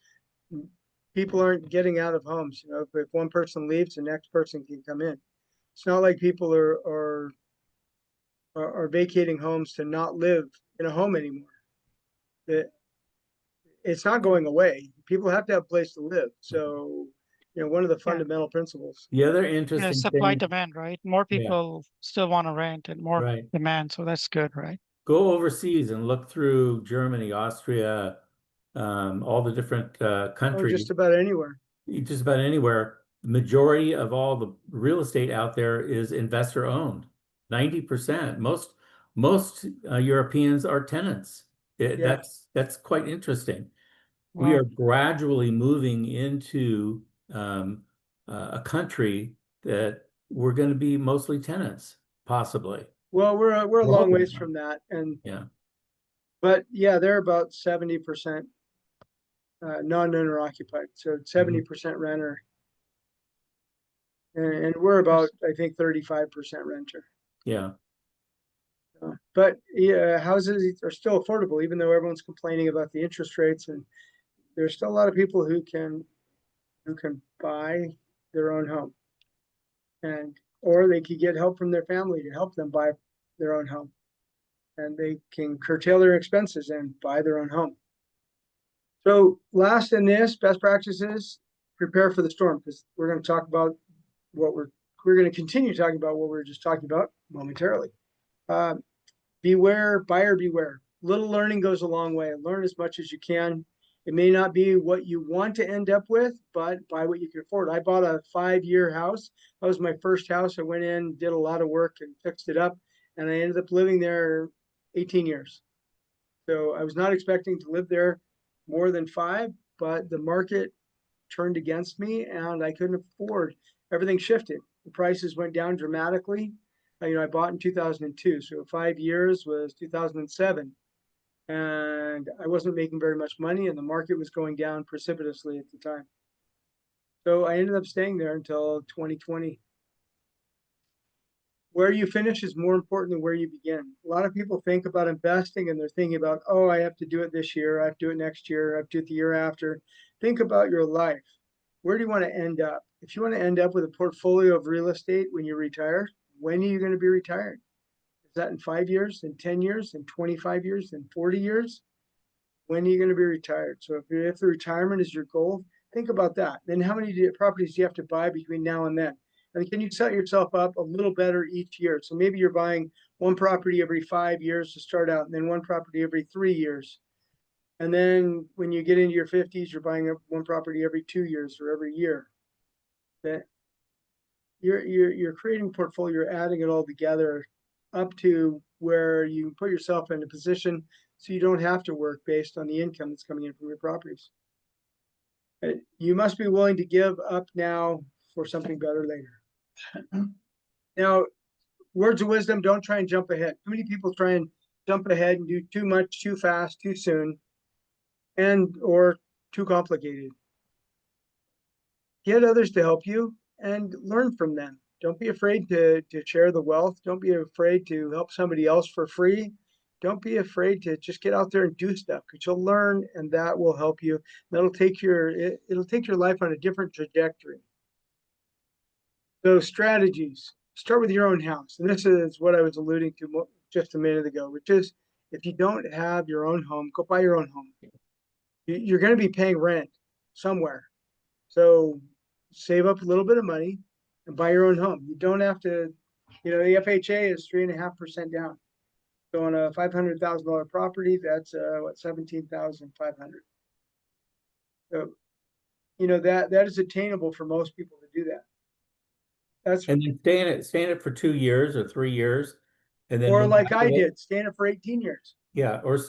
People aren't getting out of homes. You know, if one person leaves, the next person can come in. It's not like people are vacating homes to not live in a home anymore. It, it's not going away. People have to have a place to live. So, you know, one of the yeah, fundamental principles. the other yeah. interesting Supply thing, demand, right? More yeah, people still want to rent and more right. demand, so that's good, right? Go overseas and look through Germany, Austria, all the different Oh, just countries, about anywhere. just about anywhere. The majority of all the real estate out there is investor owned. 90%. Most Europeans are tenants. Yeah. That's quite interesting. We Wow. are gradually moving into a country that we're going to be mostly tenants, possibly. Well, we're a We're long hoping ways so. from that, and Yeah. but yeah, they're about 70% non-owner occupied, so 70% renter, and we're about I think 35% renter. Yeah. But yeah, houses are still affordable, even though everyone's complaining about the interest rates, and there's still a lot of people who can buy their own home, and or they could get help from their family to help them buy their own home. and they can curtail their expenses and buy their own home. So last in this, best practices, prepare for the storm, because we're going to talk about what we're going to continue talking about what we were just talking about momentarily. Beware, buyer beware. Little learning goes a long way. Learn as much as you can. It may not be what you want to end up with, but buy what you can afford. I bought a 5-year house. That was my first house. I went in, did a lot of work and fixed it up, and I ended up living there 18 years. So I was not expecting to live there more than 5, but the market turned against me and I couldn't afford. Everything shifted. The prices went down dramatically. I bought in 2002, so 5 years was 2007. And I wasn't making very much money and the market was going down precipitously at the time. So I ended up staying there until 2020. Where you finish is more important than where you begin. A lot of people think about investing and they're thinking about, oh, I have to do it this year, I have to do it next year, I have to do it the year after. Think about your life. Where do you want to end up? If you want to end up with a portfolio of real estate when you retire, when are you going to be retired? Is that in 5 years, in 10 years, in 25 years, in 40 years? When are you going to be retired? So if the retirement is your goal, think about that. Then how many properties do you have to buy between now and then? And can you set yourself up a little better each year? So maybe you're buying one property every 5 years to start out, and then one property every 3 years. And then when you get into your 50s, you're buying one property every 2 years or every year. That you're creating a portfolio, you're adding it all together up to where you put yourself in a position so you don't have to work based on the income that's coming in from your properties. You must be willing to give up now for something better later. Now, words of wisdom, don't try and jump ahead. Too many people try and jump ahead and do too much, too fast, too soon, or too complicated. Get others to help you and learn from them. Don't be afraid to share the wealth. Don't be afraid to help somebody else for free. Don't be afraid to just get out there and do stuff, because you'll learn and that will help you. It'll take your life on a different trajectory. So strategies, start with your own house. And this is what I was alluding to just a minute ago, which is if you don't have your own home, go buy your own home. You're going to be paying rent somewhere. So save up a little bit of money and buy your own home. You don't have to, the FHA is 3.5% down. So on a $500,000 property, that's $17,500. So, that is attainable for most people to do that. And then stay in it for 2 years or 3 years, and then or move like out I of it. did, stay in it for 18 years. Yeah, or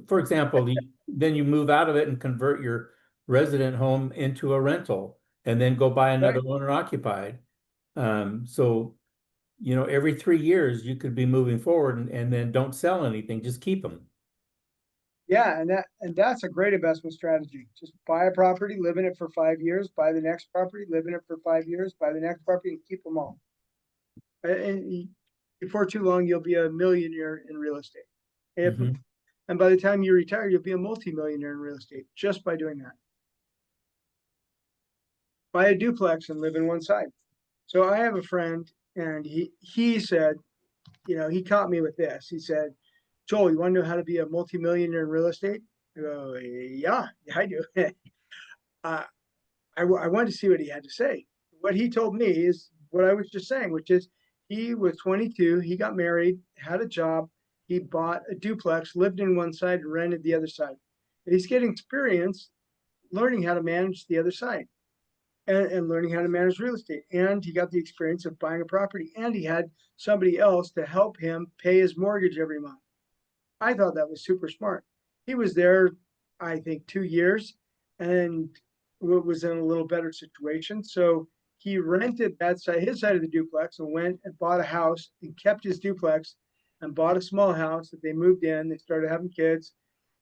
for example, then you move out of it and convert your resident home into a rental, and then go buy another Right. owner occupied. So, every 3 years you could be moving forward, and then don't sell anything, just keep them. Yeah, and that's a great investment strategy. Just buy a property, live in it for 5 years, buy the next property, live in it for 5 years, buy the next property, and keep them all. And before too long, you'll be a millionaire in real estate. Mhm. And by the time you retire, you'll be a multimillionaire in real estate just by doing that. Buy a duplex and live in one side. So I have a friend, and he said, he caught me with this. He said, Joel, you want to know how to be a multimillionaire in real estate? I go, yeah, I do. I wanted to see what he had to say. What he told me is what I was just saying, which is he was 22, he got married, had a job, he bought a duplex, lived in one side and rented the other side. And he's getting experience learning how to manage the other side and learning how to manage real estate. And he got the experience of buying a property, and he had somebody else to help him pay his mortgage every month. I thought that was super smart. He was there, I think, 2 years and was in a little better situation. So he rented that side, his side of the duplex, and went and bought a house and kept his duplex and bought a small house that they moved in. They started having kids.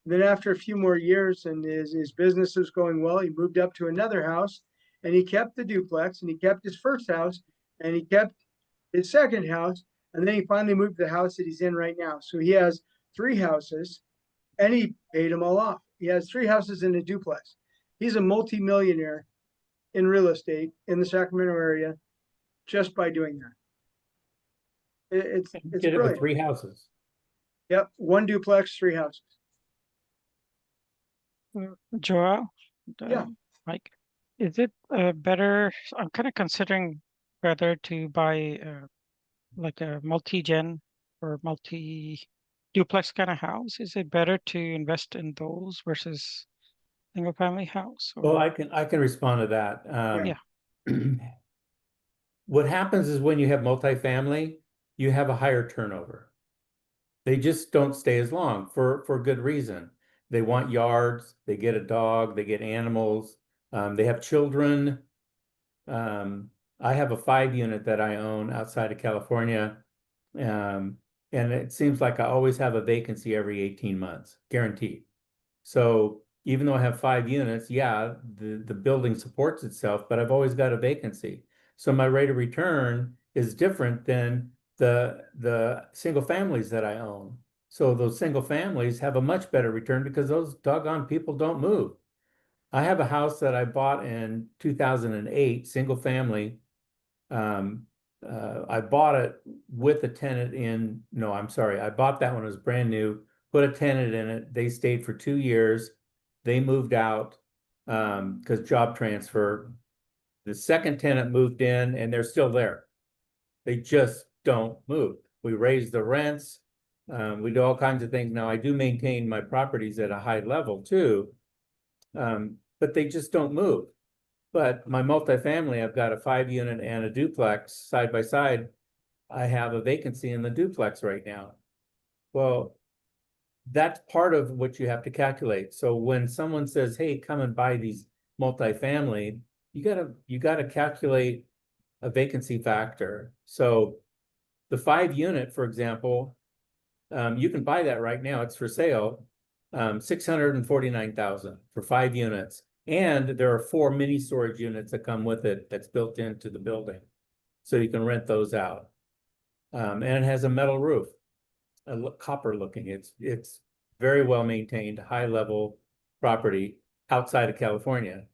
And then after a few more years and his business was going well, he moved up to another house and he kept the duplex and he kept his first house and he kept his second house. And then he finally moved to the house that he's in right now. So he has 3 houses and he paid them all off. He has 3 houses in a duplex. He's a multimillionaire in real estate in the Sacramento area just by doing that. It's Did it with brilliant. 3 houses. Yep, one duplex, 3 houses. Joel, Yeah. Mike, is it better? I'm kind of considering whether to buy like a multi-gen or multi-duplex kind of house. Is it better to invest in those versus single family house? Well, Or I can respond to that. Yeah. What happens is when you have multifamily, you have a higher turnover. They just don't stay as long for good reason. They want yards, they get a dog, they get animals, they have children. I have a 5 unit that I own outside of California. And it seems like I always have a vacancy every 18 months, guaranteed. So even though I have 5 units, yeah, the building supports itself, but I've always got a vacancy. So my rate of return is different than the single families that I own. So those single families have a much better return because those doggone people don't move. I have a house that I bought in 2008, single family. I bought it with a tenant in, no, I'm sorry. I bought that one, it was brand new, put a tenant in it. They stayed for 2 years. They moved out, because job transfer. The second tenant moved in and they're still there. They just don't move. We raise the rents. We do all kinds of things. Now I do maintain my properties at a high level too. But they just don't move. But my multifamily, I've got a 5 unit and a duplex side by side. I have a vacancy in the duplex right now. Well, that's part of what you have to calculate. So when someone says, hey, come and buy these multifamily, you gotta calculate a vacancy factor. So the 5 unit, for example, you can buy that right now. It's for sale. 649,000 for 5 units. And there are 4 mini storage units that come with it that's built into the building. So you can rent those out. And it has a metal roof, copper looking. It's very well maintained, high level property outside of California.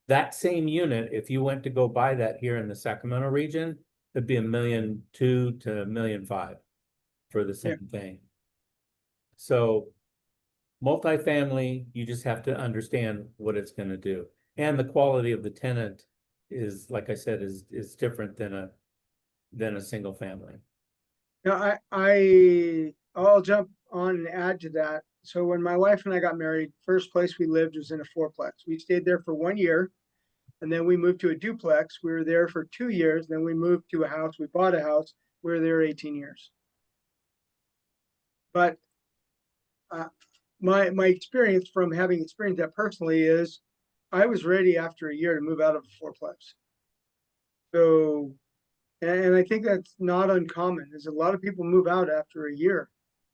That same unit, if you went to go buy that here in the Sacramento region, it'd be $1.2 million to $1.5 million for the same thing. So multifamily, you just have to understand what it's going to do. And the quality of the tenant is, like I said, is different than a single family. Now, I'll jump on and add to that. So when my wife and I got married, first place we lived was in a fourplex. We stayed there for 1 year, and then we moved to a duplex. We were there for 2 years. Then we moved to a house. We bought a house. We were there 18 years. But my experience from having experienced that personally is I was ready after a year to move out of a fourplex. So, and I think that's not uncommon. There's a lot of people move out after a year.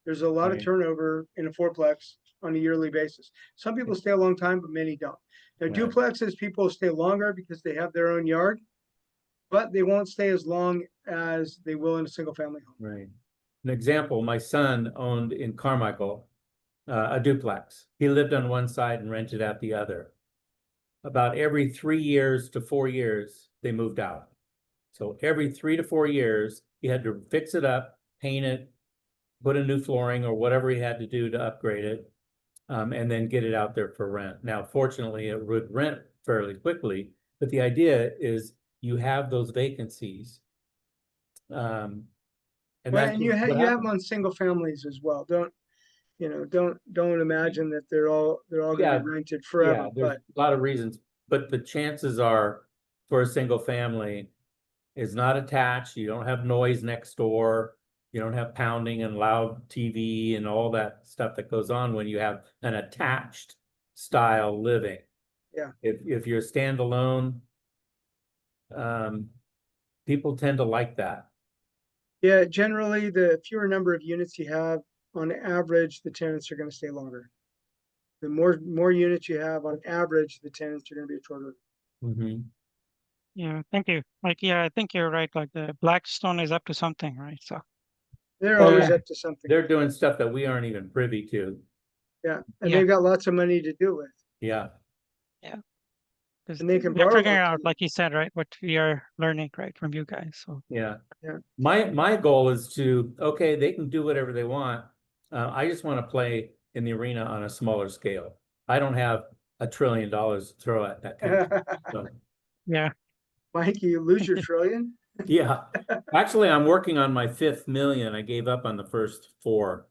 There's a lot of Right. turnover in a fourplex on a yearly basis. Some people stay a long time, but many don't. Now, Right. duplexes, people stay longer because they have their own yard, but they won't stay as long as they will in a single family home. Right. An example, my son owned in Carmichael, a duplex. He lived on one side and rented out the other. About every 3 years to 4 years, they moved out. So every 3 to 4 years, he had to fix it up, paint it, put a new flooring or whatever he had to do to upgrade it, and then get it out there for rent. Now, fortunately, it would rent fairly quickly, but the idea is you have those vacancies. And Well, that's and you what have them happens. on single families as well. Don't imagine that they're all gonna Yeah, be rented Yeah, forever, there's but a lot of reasons, but the chances are for a single family is not attached. You don't have noise next door. You don't have pounding and loud TV and all that stuff that goes on when you have an attached style living. Yeah. If you're standalone, people tend to like that. yeah, generally the fewer number of units you have, on average, the tenants are gonna stay longer. The more units you have, on average, the tenants are gonna be shorter. Mhm. Yeah, thank you. Like, yeah, I think you're right. Like the Blackstone is up to something, right? So They're Oh, always yeah. up to something. They're doing stuff that we aren't even privy to. Yeah, and Yeah. they've got lots of money to do it with. Yeah. because And they can they're borrow figuring lots of out, like you said, right, what we are learning, right, from you guys. So Yeah. Yeah. My goal is to, okay, they can do whatever they want. I just want to play in the arena on a smaller scale. I don't have $1 trillion to throw at that country. So, Yeah. Mike, you lose your trillion? yeah, actually, I'm working on my 5th million. I gave up on the first 4.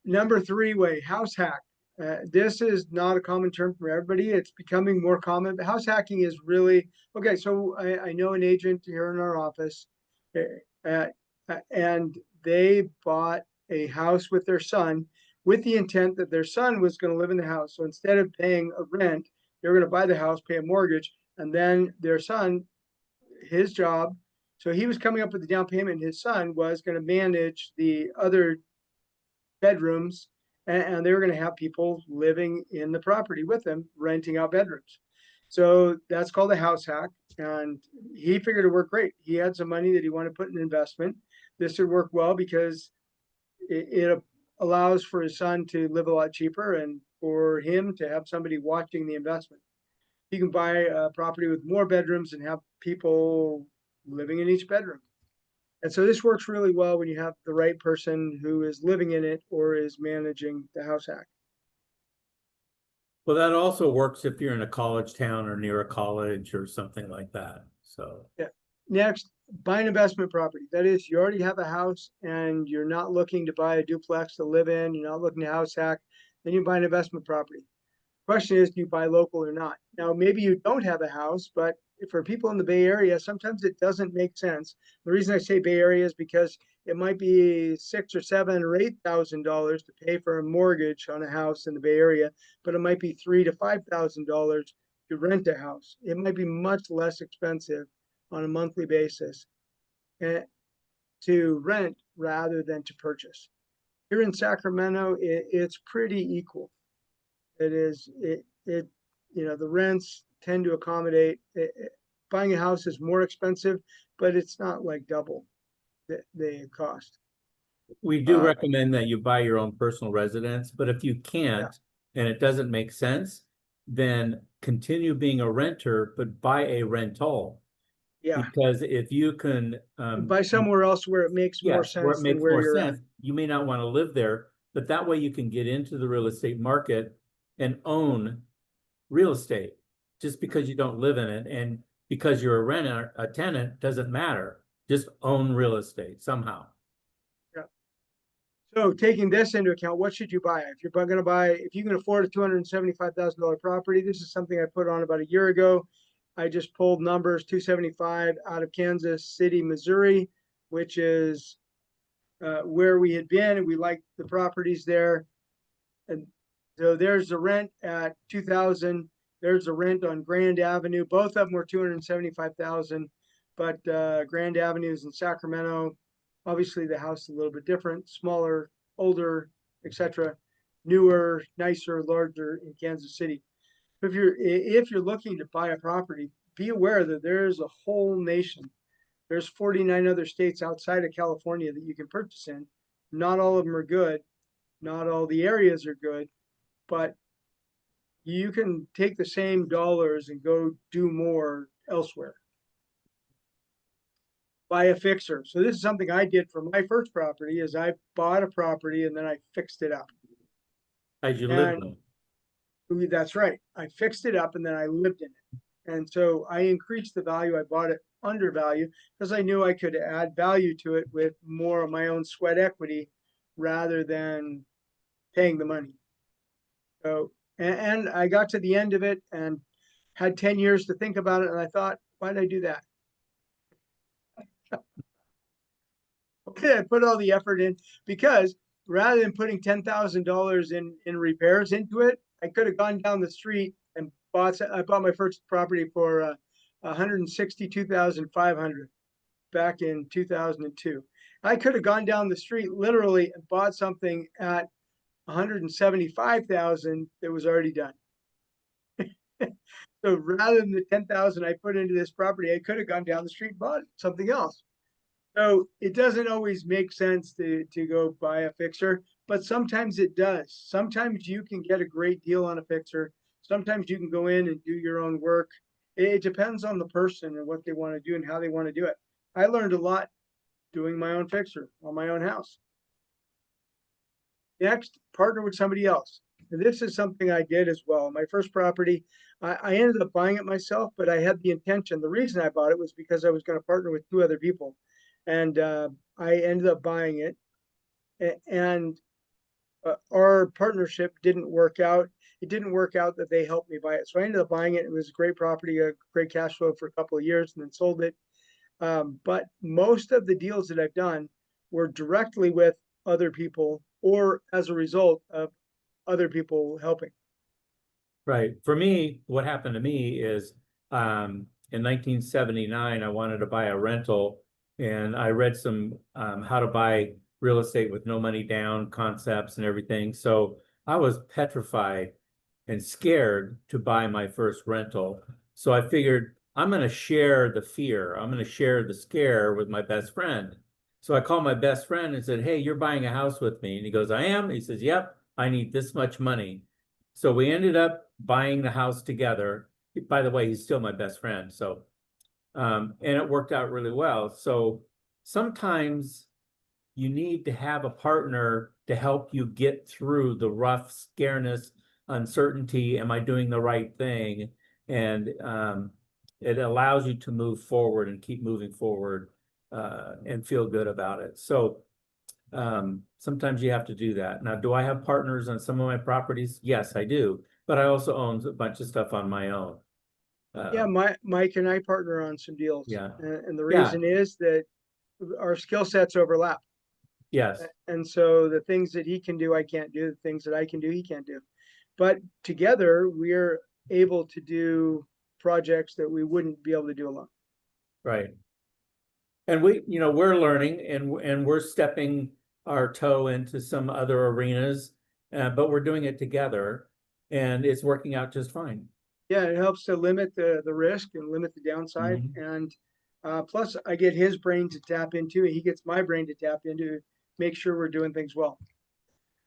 Number 3 way, house hack. This is not a common term for everybody. It's becoming more common. But house hacking is really, okay, so I know an agent here in our office, and they bought a house with their son with the intent that their son was going to live in the house. So instead of paying a rent, they were going to buy the house, pay a mortgage, and then their son, his job, so he was coming up with the down payment. His son was going to manage the other bedrooms, and they were going to have people living in the property with them, renting out bedrooms. So that's called a house hack. And he figured it worked great. He had some money that he wanted to put in investment. This would work well because it allows for his son to live a lot cheaper and for him to have somebody watching the investment. He can buy a property with more bedrooms and have people living in each bedroom. And so this works really well when you have the right person who is living in it or is managing the house hack. Well, that also works if you're in a college town or near a college or something like that. So yeah. Next, buy an investment property. That is, you already have a house and you're not looking to buy a duplex to live in. You're not looking to house hack. Then you buy an investment property. Question is, do you buy local or not? Now, maybe you don't have a house, but for people in the Bay Area, sometimes it doesn't make sense. The reason I say Bay Area is because it might be $6,000 or $7,000 or $8,000 to pay for a mortgage on a house in the Bay Area, but it might be $3,000 to $5,000 to rent a house. It might be much less expensive on a monthly basis to rent rather than to purchase. Here in Sacramento, it's pretty equal. The rents tend to accommodate. Buying a house is more expensive, but it's not like double the cost. we do recommend that you buy your own personal residence, but if you can't and it doesn't make sense, then continue being a renter, but buy a rental. Yeah. Because if you can buy somewhere else where it makes more sense where it makes than where more you're sense, at. you may not want to live there, but that way you can get into the real estate market and own real estate just because you don't live in it. And because you're a renter, a tenant, doesn't matter. Just own real estate somehow. Yeah. So taking this into account, what should you buy? If you're going to buy, if you can afford a $275,000 property, this is something I put on about a year ago. I just pulled numbers, 275 out of Kansas City, Missouri, which is where we had been, and we liked the properties there. And so there's the rent at 2,000. There's the rent on Grand Avenue. Both of them were 275,000, but Grand Avenue is in Sacramento. Obviously, the house is a little bit different, smaller, older, etc. Newer, nicer, larger in Kansas City. If you're looking to buy a property, be aware that there's a whole nation. There's 49 other states outside of California that you can purchase in. Not all of them are good. Not all the areas are good, but you can take the same dollars and go do more elsewhere. Buy a fixer. So this is something I did for my first property is I bought a property and then I fixed it up. As you live in it. That's right. I fixed it up and then I lived in it. And so I increased the value. I bought it undervalued because I knew I could add value to it with more of my own sweat equity rather than paying the money. So, and I got to the end of it and had 10 years to think about it. And I thought, why did I do that? Okay, I put all the effort in because rather than putting $10,000 in repairs into it, I could have gone down the street and I bought my first property for $162,500 back in 2002. I could have gone down the street literally and bought something at $175,000 that was already done. So rather than the $10,000 I put into this property, I could have gone down the street and bought something else. So it doesn't always make sense to go buy a fixer, but sometimes it does. Sometimes you can get a great deal on a fixer. Sometimes you can go in and do your own work. It depends on the person and what they want to do and how they want to do it. I learned a lot doing my own fixer on my own house. Next, partner with somebody else. And this is something I did as well. My first property, I ended up buying it myself, but I had the intention. The reason I bought it was because I was going to partner with 2 other people. And I ended up buying it. And our partnership didn't work out. It didn't work out that they helped me buy it. So I ended up buying it. It was a great property, a great cash flow for a couple of years, and then sold it. But most of the deals that I've done were directly with other people or as a result of other people helping. Right. For me, what happened to me is in 1979, I wanted to buy a rental, and I read some how to buy real estate with no money down concepts and everything. So I was petrified and scared to buy my first rental. So I figured I'm going to share the fear. I'm going to share the scare with my best friend. So I called my best friend and said, "Hey, you're buying a house with me." And he goes, "I am." He says, "Yep, I need this much money." So we ended up buying the house together. By the way, he's still my best friend. So, and it worked out really well. So sometimes you need to have a partner to help you get through the rough scareness, uncertainty. Am I doing the right thing? And it allows you to move forward and keep moving forward and feel good about it. So sometimes you have to do that. Now, do I have partners on some of my properties? Yes, I do. But I also own a bunch of stuff on my own. Yeah, Mike and I partner on some deals. Yeah. And the Yeah. reason is that our skill sets overlap. Yes. And so the things that he can do, I can't do. The things that I can do, he can't do. But together, we're able to do projects that we wouldn't be able to do alone. Right. And we're learning and we're stepping our toe into some other arenas, but we're doing it together, and it's working out just fine. Yeah, it helps to limit the risk and limit the downside. And plus, I get his brain to tap into, and he gets my brain to tap into, make sure we're doing things well.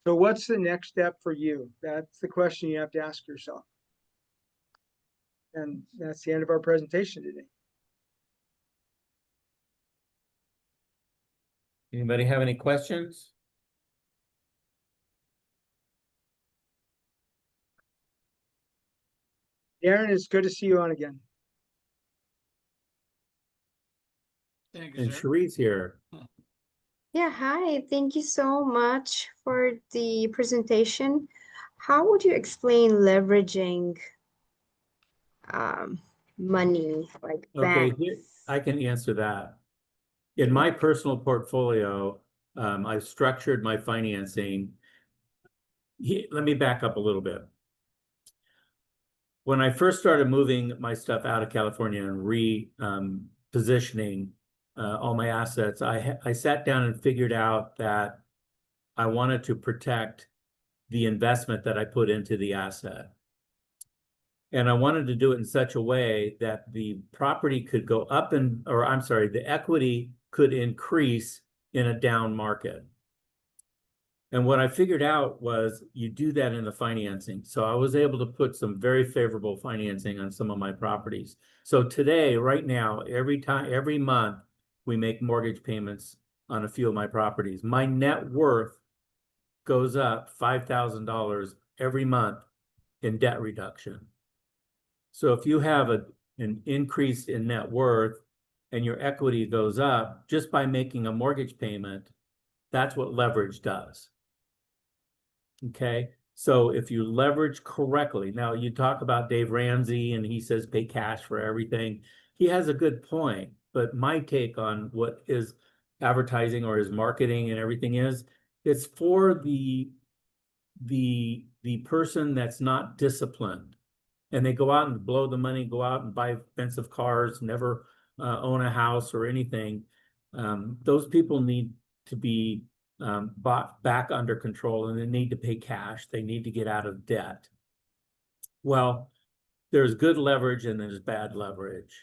So what's the next step for you? That's the question you have to ask yourself. And that's the end of our presentation today. Anybody have any questions? Darren, it's good to see you on again. Thank you, And sir. Cherie's here. Yeah, hi. Thank you so much for the presentation. How would you explain leveraging money like Okay, banks? I can answer that. In my personal portfolio, I've structured my financing. Let me back up a little bit. When I first started moving my stuff out of California and repositioning all my assets, I sat down and figured out that I wanted to protect the investment that I put into the asset. And I wanted to do it in such a way that the property could go up the equity could increase in a down market. And what I figured out was you do that in the financing. So I was able to put some very favorable financing on some of my properties. So today, right now, every month, we make mortgage payments on a few of my properties. My net worth goes up $5,000 every month in debt reduction. So if you have an increase in net worth and your equity goes up just by making a mortgage payment, that's what leverage does. Okay, so if you leverage correctly, now you talk about Dave Ramsey and he says pay cash for everything. He has a good point, but my take on what is advertising or his marketing and everything is, it's for the person that's not disciplined. And they go out and blow the money, go out and buy expensive cars, never own a house or anything. Those people need to be bought back under control, and they need to pay cash. They need to get out of debt. Well, there's good leverage and there's bad leverage.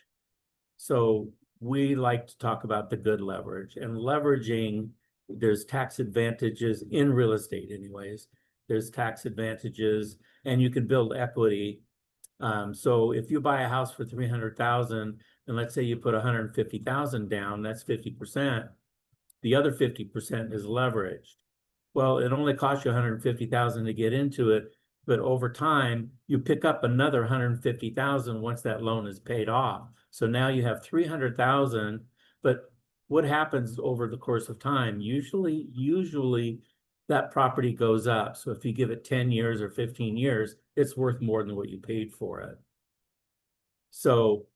So we like to talk about the good leverage, and leveraging, there's tax advantages in real estate anyways. There's tax advantages and you can build equity. So if you buy a house for $300,000 and let's say you put $150,000 down, that's 50%. the other 50% is leveraged. Well, it only costs you 150,000 to get into it, but over time you pick up another 150,000 once that loan is paid off. So now you have 300,000, but what happens over the course of time? Usually that property goes up. So if you give it 10 years or 15 years, it's worth more than what you paid for it. So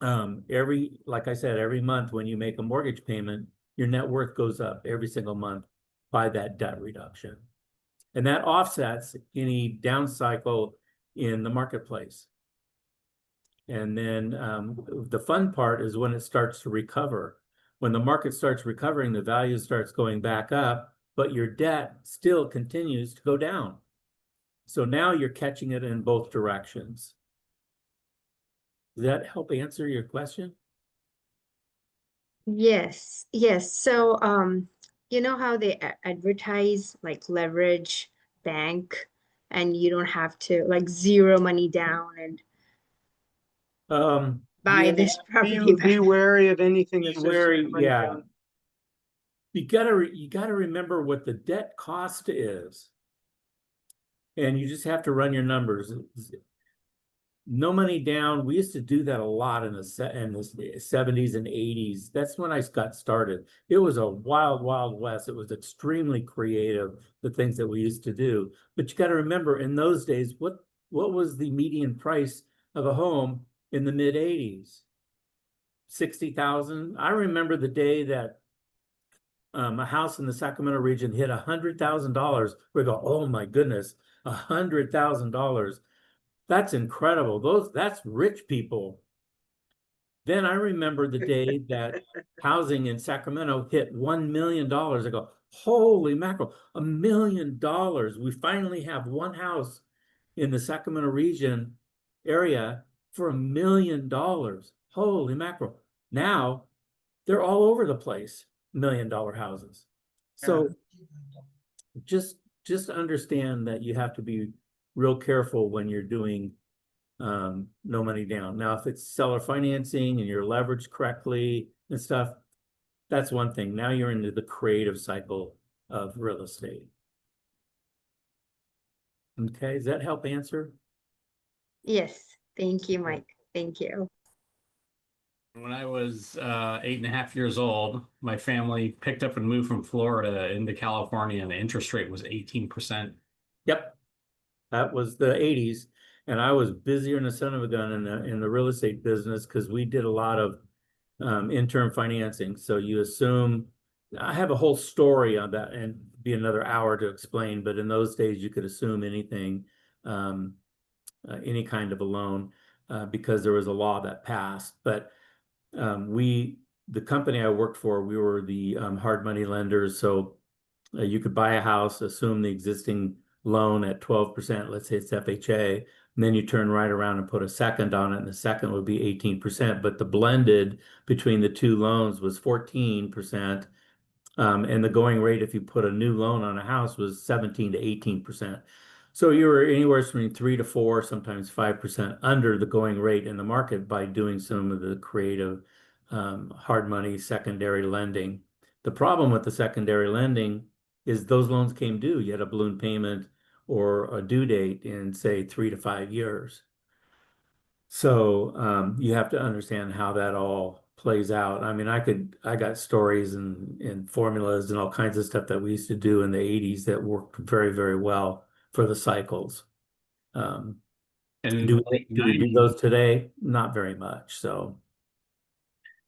like I said, every month when you make a mortgage payment, your net worth goes up every single month by that debt reduction. And that offsets any down cycle in the marketplace. And then the fun part is when it starts to recover. When the market starts recovering, the value starts going back up, but your debt still continues to go down. So now you're catching it in both directions. Does that help answer your question? Yes, yes. So, you know how they advertise like leverage bank, and you don't have to like zero money down and buy Yeah, this property Be back. wary of anything that Be says wary, money yeah. down. You gotta remember what the debt cost is. And you just have to run your numbers. No money down. We used to do that a lot in the 70s and 80s. That's when I got started. It was a wild, wild west. It was extremely creative, the things that we used to do. But you got to remember, in those days, what was the median price of a home in the mid 80s? 60,000. I remember the day that a house in the Sacramento region hit $100,000. We go, oh my goodness, $100,000. That's incredible. That's rich people. Then I remember the day that housing in Sacramento hit $1 million. I go, holy mackerel, $1 million. We finally have one house in the Sacramento region area for $1 million. Holy mackerel. Now they're all over the place, $1 million houses. So just understand that you have to be real careful when you're doing no money down. Now, if it's seller financing and you're leveraged correctly and stuff, that's one thing. Now you're into the creative cycle of real estate. Okay, does that help answer? Yes, thank you, Mike. Thank you. When I was 8.5 years old, my family picked up and moved from Florida into California, and the interest rate was 18%. Yep, that was the 80s, and I was busier than a son of a gun in the real estate business because we did a lot of interim financing. So you assume, I have a whole story on that and be another hour to explain, but in those days you could assume anything, any kind of a loan because there was a law that passed. But the company I worked for, we were the hard money lenders. So you could buy a house, assume the existing loan at 12%, let's say it's FHA, and then you turn right around and put a second on it, and the second would be 18%. But the blended between the two loans was 14%. And the going rate, if you put a new loan on a house, was 17 to 18%. So you were anywhere between 3 to 4, sometimes 5% under the going rate in the market by doing some of the creative hard money secondary lending. The problem with the secondary lending is those loans came due. You had a balloon payment or a due date in, say, 3 to 5 years. So you have to understand how that all plays out. I mean, I got stories and formulas and all kinds of stuff that we used to do in the 80s that worked very, very well for the cycles. And in Do the late we do 90s, those today? Not very much. So,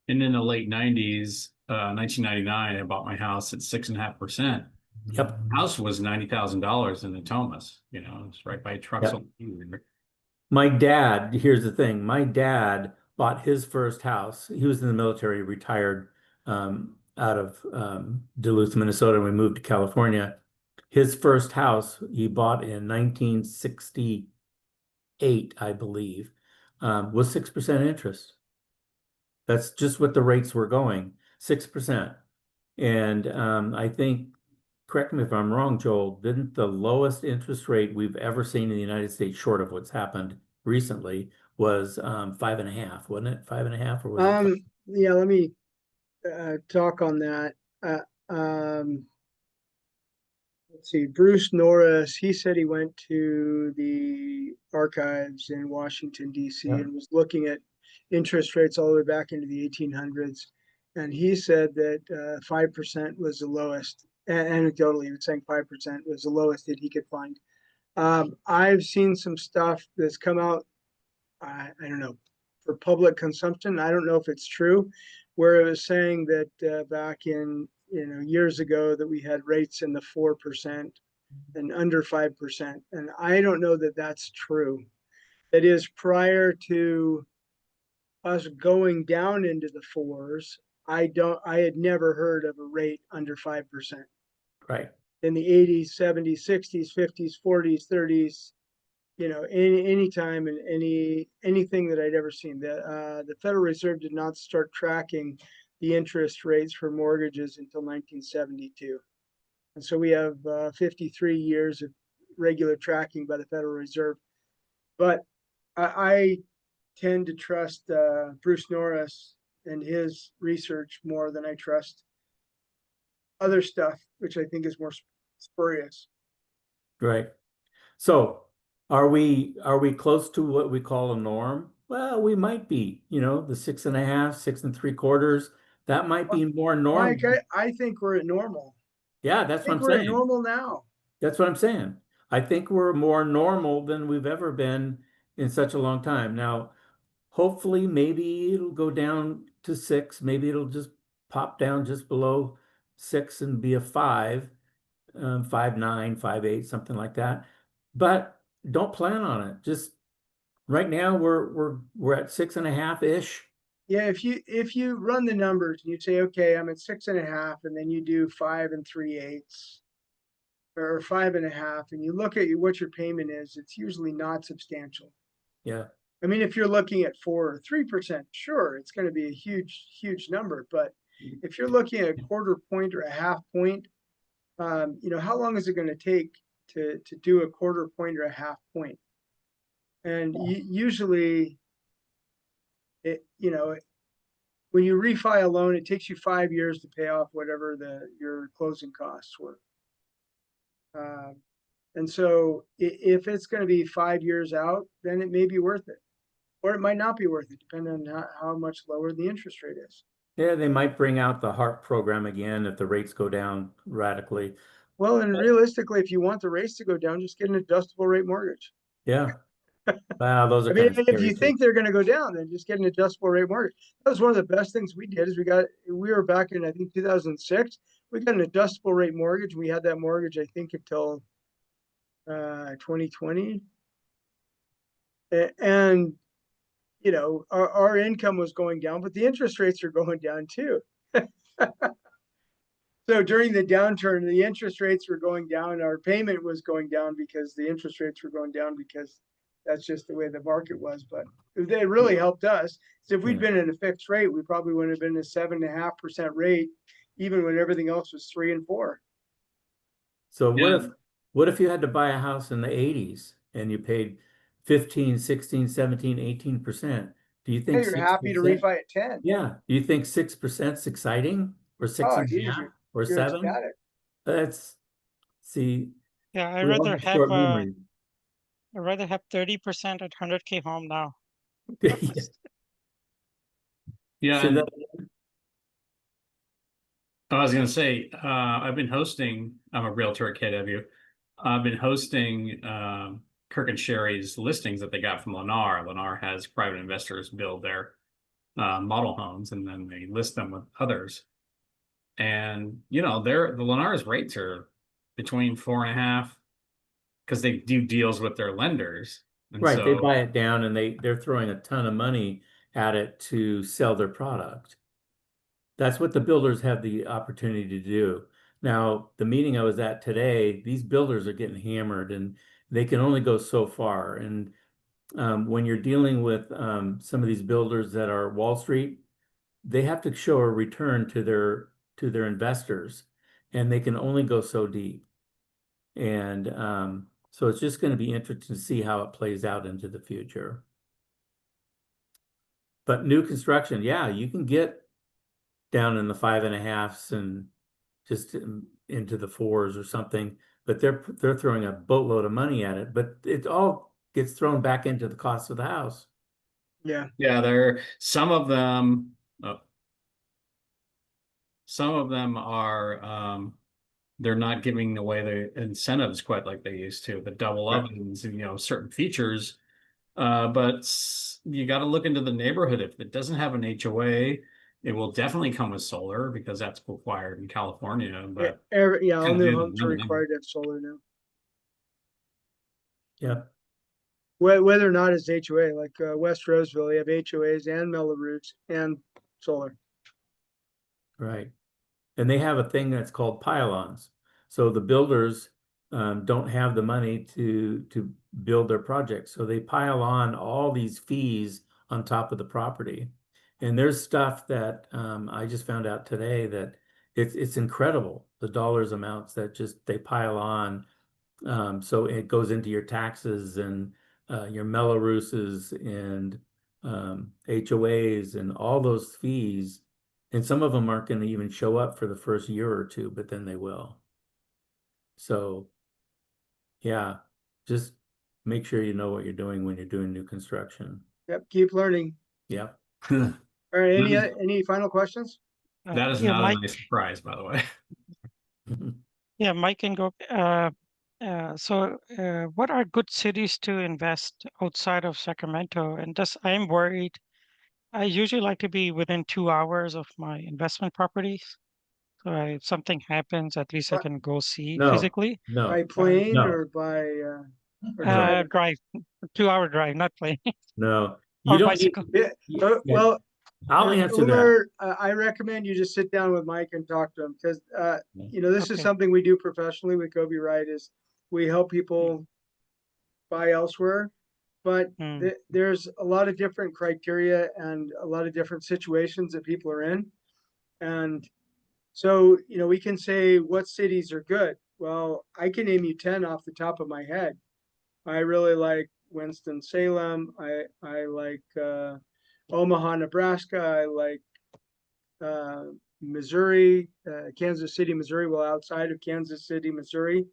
and in the late 90s, 1999, I bought my house at 6.5%. yep. House was $90,000 in the Thomas. You know, it's right by Truxell. My dad, here's the thing. My dad bought his first house. He was in the military, retired out of Duluth, Minnesota, and we moved to California. His first house he bought in 1968, I believe, was 6% interest. That's just what the rates were going, 6%. And I think, correct me if I'm wrong, Joel, didn't the lowest interest rate we've ever seen in the United States, short of what's happened recently, was 5.5, wasn't it? 5.5, or was it? Yeah, let me talk on that. let's see, Bruce Norris, he said he went to the archives in Washington DC Yeah. and was looking at interest rates all the way back into the 1800s. And he said that 5% was the lowest. Anecdotally, he was saying 5% was the lowest that he could find. I've seen some stuff that's come out, I don't know, for public consumption. I don't know if it's true, where it was saying that back in years ago that we had rates in the 4% and under 5%, and I don't know that that's true. That is prior to us going down into the fours. I had never heard of a rate under 5% Right. in the 80s, 70s, 60s, 50s, 40s, 30s. Any time and anything that I'd ever seen. The Federal Reserve did not start tracking the interest rates for mortgages until 1972. And so we have 53 years of regular tracking by the Federal Reserve. But I tend to trust Bruce Norris and his research more than I trust other stuff, which I think is more spurious. Right. So are we close to what we call a norm? Well, we might be, the 6.5, 6 3/4. That might be more normal. Mike, I think we're at normal. Yeah, I that's what think I'm we're at saying. normal now. That's what I'm saying. I think we're more normal than we've ever been in such a long time. Now, hopefully, maybe it'll go down to 6. Maybe it'll just pop down just below 6 and be a 5, 5.9, 5.8, something like that. But don't plan on it. Just right now, we're at 6.5-ish. Yeah, if you run the numbers and you say, okay, I'm at 6.5, and then you do 5 3/8 or 5.5, and you look at what your payment is, it's usually not substantial. Yeah. I mean, if you're looking at 4 or 3%, sure, it's going to be a huge number. But if you're looking at a quarter point or a half point, how long is it going to take to do a quarter point or a half point? And usually, when you refi a loan, it takes you 5 years to pay off whatever your closing costs were. And so if it's going to be 5 years out, then it may be worth it. Or it might not be worth it, depending on how much lower the interest rate is. Yeah, they might bring out the HARP program again if the rates go down radically. Well, and realistically, if you want the rates to go down, just get an adjustable rate mortgage. Yeah. Wow, those are I mean, kind of if scary you think they're going to go down, then just get an adjustable rate mortgage. That was one of the best things we did. Is we were back in, I think, 2006. We got an adjustable rate mortgage. We had that mortgage, I think, until 2020. And our income was going down, but the interest rates are going down too. So during the downturn, the interest rates were going down. Our payment was going down because the interest rates were going down, because that's just the way the market was. But they really helped us. So if we'd been at a fixed rate, we probably would have been a 7.5% rate, even when everything else was 3 and 4. So what if you had to buy a house in the 80s and you paid 15, 16, 17, 18%? Do you think You're happy to refi at 10? Yeah. Do you think 6% is exciting, or 6.5 or 7? Ecstatic. Let's see. Yeah, I'd rather have 30% at 100K home now. Yeah. So that, I was going to say, I've been hosting, I'm a realtor at KW. I've been hosting Kirk and Sherry's listings that they got from Lennar. Lennar has private investors build their model homes, and then they list them with others. And, the Lennar's rates are between 4.5, because they do deals with their lenders. And right, so, they buy it down and they're throwing a ton of money at it to sell their product. That's what the builders have the opportunity to do. Now, the meeting I was at today, these builders are getting hammered and they can only go so far. And when you're dealing with some of these builders that are Wall Street, they have to show a return to their investors, and they can only go so deep. And so it's just going to be interesting to see how it plays out into the future. But new construction, yeah, you can get down in the 5.5s and just into the fours or something, but they're throwing a boatload of money at it, but it all gets thrown back into the cost of the house. Yeah, Yeah, some of them. Some of them are they're not giving away the incentives quite like they used to, the double Right. ovens and certain features. But you got to look into the neighborhood. If it doesn't have an HOA, it will definitely come with solar because that's required in California. But all Kind of new do the homes are limiting. required to have solar now. Yeah. Whether or not it's HOA, like West Roseville, you have HOAs and Melrose and solar. Right. And they have a thing that's called pylons. So the builders don't have the money to build their projects. So they pile on all these fees on top of the property. And there's stuff that I just found out today that it's incredible, the dollars amounts that just they pile on. So it goes into your taxes and your Melroses and HOAs and all those fees. And some of them aren't going to even show up for the first year or two, but then they will. So, yeah, just make sure you know what you're doing when you're doing new construction. Yep, keep learning. Yeah. All right, any final questions? that is Yeah, not Mike. a nice surprise, by the way. Yeah, Mike can go. What are good cities to invest outside of Sacramento? And I'm worried. I usually like to be within 2 hours of my investment properties. So if something happens, at least I But- can go see No, physically. no, By plane no. or by or No. driving? Drive, 2 hour drive, not plane no. You or don't need, bicycle. Yeah, yeah, well, I'll for answer that. Uber, I recommend you just sit down with Mike and talk to him because, this is Okay. something we do professionally with Gobi Ride is we help people buy elsewhere. But Hmm. there's a lot of different criteria and a lot of different situations that people are in. And so, we can say what cities are good. Well, I can name you 10 off the top of my head. I really like Winston-Salem. I like Omaha, Nebraska. I like Missouri, Kansas City, Missouri. Well, outside of Kansas City, Missouri.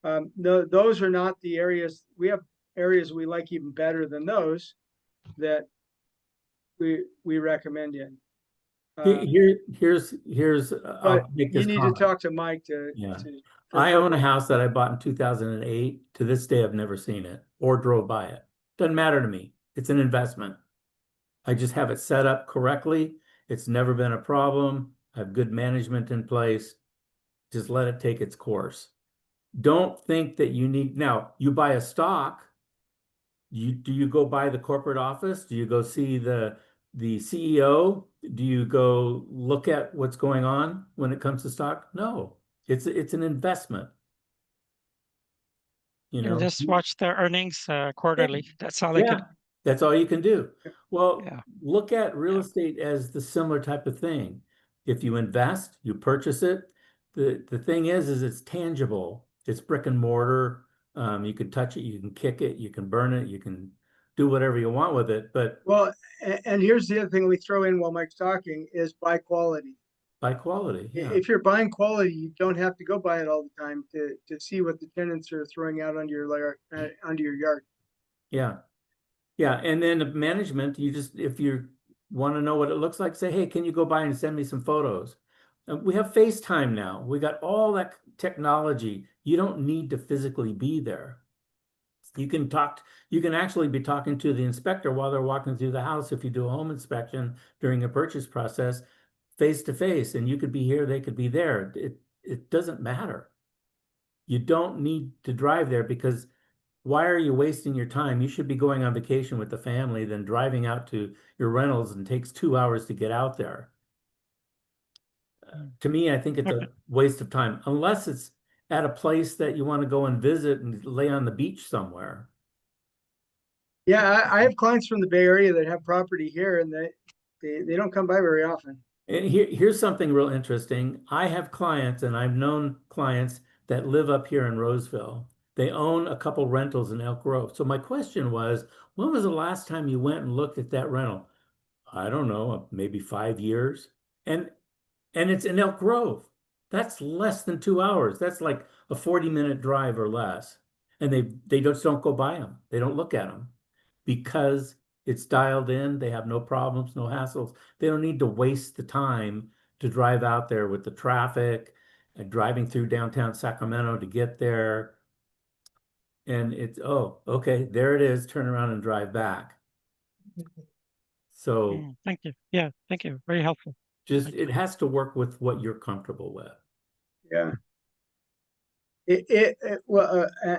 Those are not the areas. We have areas we like even better than those that we recommend in. Here's But I'll make you this need comment. to talk to Mike Yeah. to I own a house that I bought in 2008. To this day, I've never seen it or drove by it. Doesn't matter to me. It's an investment. I just have it set up correctly. It's never been a problem. I have good management in place. Just let it take its course. Don't think that you need, now you buy a stock. Do you go by the corporate office? Do you go see the CEO? Do you go look at what's going on when it comes to stock? No, it's an investment. And just watch the earnings quarterly. That's all I Yeah, could. that's all you can do. Well, Yeah. look at real Yeah. estate as the similar type of thing. If you invest, you purchase it. The thing is it's tangible. It's brick and mortar. You can touch it, you can kick it, you can burn it, you can do whatever you want with it, but Well, and here's the other thing we throw in while Mike's talking is buy quality. by quality, yeah. If you're buying quality, you don't have to go buy it all the time to see what the tenants are throwing out onto your yard. Yeah. Yeah. And then the management, if you want to know what it looks like, say, hey, can you go by and send me some photos? We have FaceTime now. We got all that technology. You don't need to physically be there. You can actually be talking to the inspector while they're walking through the house if you do a home inspection during a purchase process, face to face, and you could be here, they could be there. It doesn't matter. You don't need to drive there because why are you wasting your time? You should be going on vacation with the family than driving out to your rentals and takes 2 hours to get out there. To me, I think it's a waste of time, unless it's at a place that you want to go and visit and lay on the beach somewhere. Yeah, I have clients from the Bay Area that have property here and they don't come by very often. And here's something real interesting. I have clients and I've known clients that live up here in Roseville. They own a couple rentals in Elk Grove. So my question was, when was the last time you went and looked at that rental? I don't know, maybe 5 years. And it's in Elk Grove. That's less than 2 hours. That's like a 40-minute drive or less. And they just don't go by them. They don't look at them because it's dialed in. They have no problems, no hassles. They don't need to waste the time to drive out there with the traffic and driving through downtown Sacramento to get there. And it's, oh, okay, there it is. Turn around and drive back. So Thank you. Yeah, thank you. Very helpful. just, it has to work with what you're comfortable with. Yeah.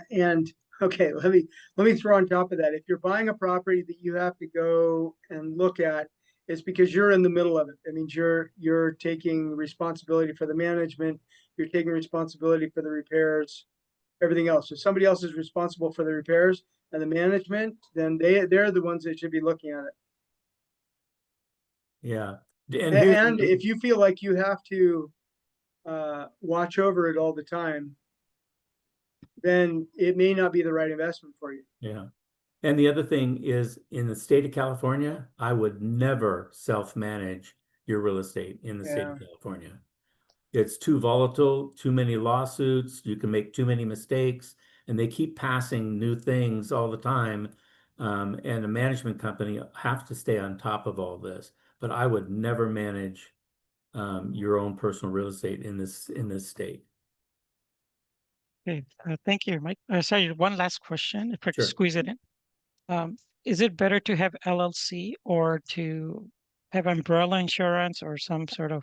And okay, let me throw on top of that. If you're buying a property that you have to go and look at, it's because you're in the middle of it. That means you're taking responsibility for the management, you're taking responsibility for the repairs, everything else. If somebody else is responsible for the repairs and the management, then they're the ones that should be looking at it. Yeah. And if you feel like you have to watch over it all the time, then it may not be the right investment for you. Yeah. And the other thing is, in the state of California, I would never self-manage your real estate in the state of California. It's too volatile, too many lawsuits, you can make too many mistakes, and they keep passing new things all the time. And a management company have to stay on top of all this. But I would never manage your own personal real estate in this state. Okay, thank you, Mike. Sorry, one last question, if I could Sure. squeeze it in. Is it better to have LLC or to have umbrella insurance or some sort of?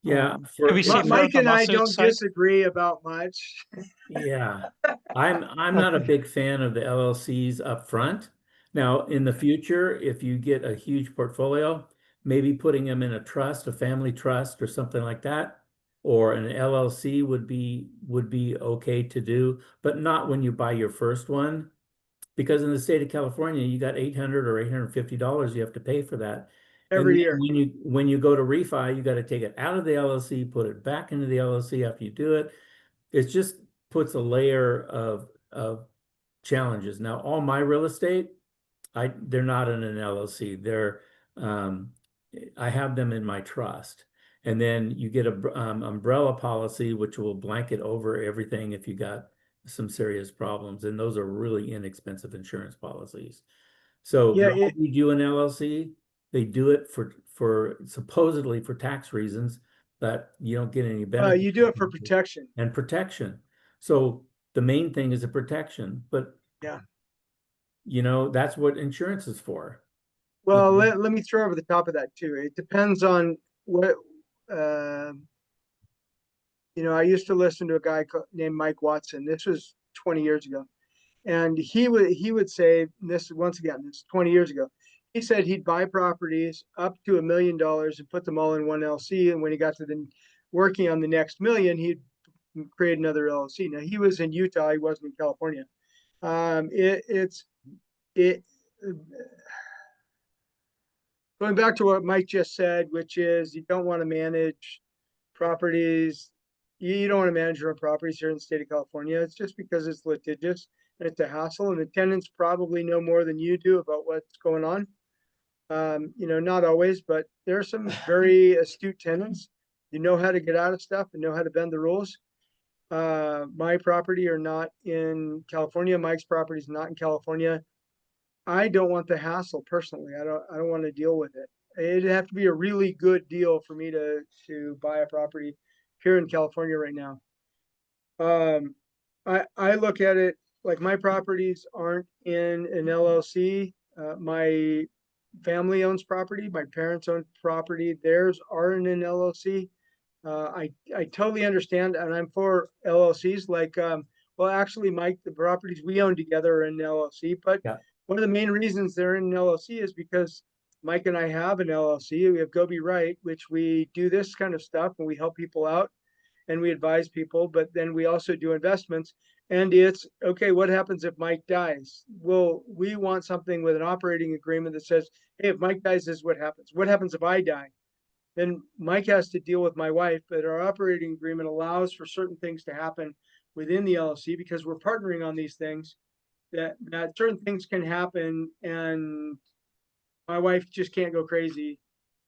Yeah, do we see more of Mike the and I lawsuit don't side? disagree about much. yeah. I'm not a big fan of the LLCs up front. Now, in the future, if you get a huge portfolio, maybe putting them in a trust, a family trust or something like that, or an LLC would be okay to do, but not when you buy your first one. Because in the state of California, you got $800 or $850 you have to pay for that. Every And year. when you go to refi, you got to take it out of the LLC, put it back into the LLC after you do it. It just puts a layer of challenges. Now, all my real estate, they're not in an LLC. I have them in my trust. And then you get a umbrella policy, which will blanket over everything if you got some serious problems. And those are really inexpensive insurance policies. So Yeah, why do you do an LLC? They do it for supposedly for tax reasons, but you don't get any benefit. you do it for protection. And protection. So the main thing is a protection, but Yeah. you know, that's what insurance is for. Well, let me throw over the top of that too. It depends on what, I used to listen to a guy named Mike Watson. This was 20 years ago. And he would say, this once again, this is 20 years ago. He said he'd buy properties up to $1 million and put them all in one LLC. And when he got to working on the next million, he'd create another LLC. Now he was in Utah, he wasn't in California. Going back to what Mike just said, which is you don't want to manage properties. You don't want to manage your own properties here in the state of California. It's just because it's litigious and it's a hassle, and the tenants probably know more than you do about what's going on. Not always, but there are some very astute tenants. You know how to get out of stuff and know how to bend the rules. My property are not in California. Mike's property is not in California. I don't want the hassle personally. I don't want to deal with it. It'd have to be a really good deal for me to buy a property here in California right now. I look at it like my properties aren't in an LLC. My family owns property. My parents own property. Theirs are in an LLC. I totally understand, and I'm for LLCs. Like, well, actually, Mike, the properties we own together are in an LLC. But Yeah. One of the main reasons they're in an LLC is because Mike and I have an LLC. We have Go Be Right, which we do this kind of stuff and we help people out and we advise people. But then we also do investments. And it's okay. What happens if Mike dies? Well, we want something with an operating agreement that says, hey, if Mike dies, this is what happens. What happens if I die? Then Mike has to deal with my wife, but our operating agreement allows for certain things to happen within the LLC because we're partnering on these things, that certain things can happen and my wife just can't go crazy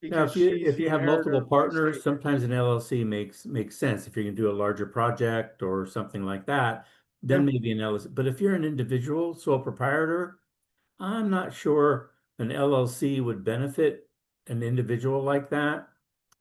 Now, because she's if the you have inheritor multiple of the partners, estate. sometimes an LLC makes sense. If you're gonna do a larger project or something like that, Yeah. then maybe an LLC. But if you're an individual sole proprietor, I'm not sure an LLC would benefit an individual like that.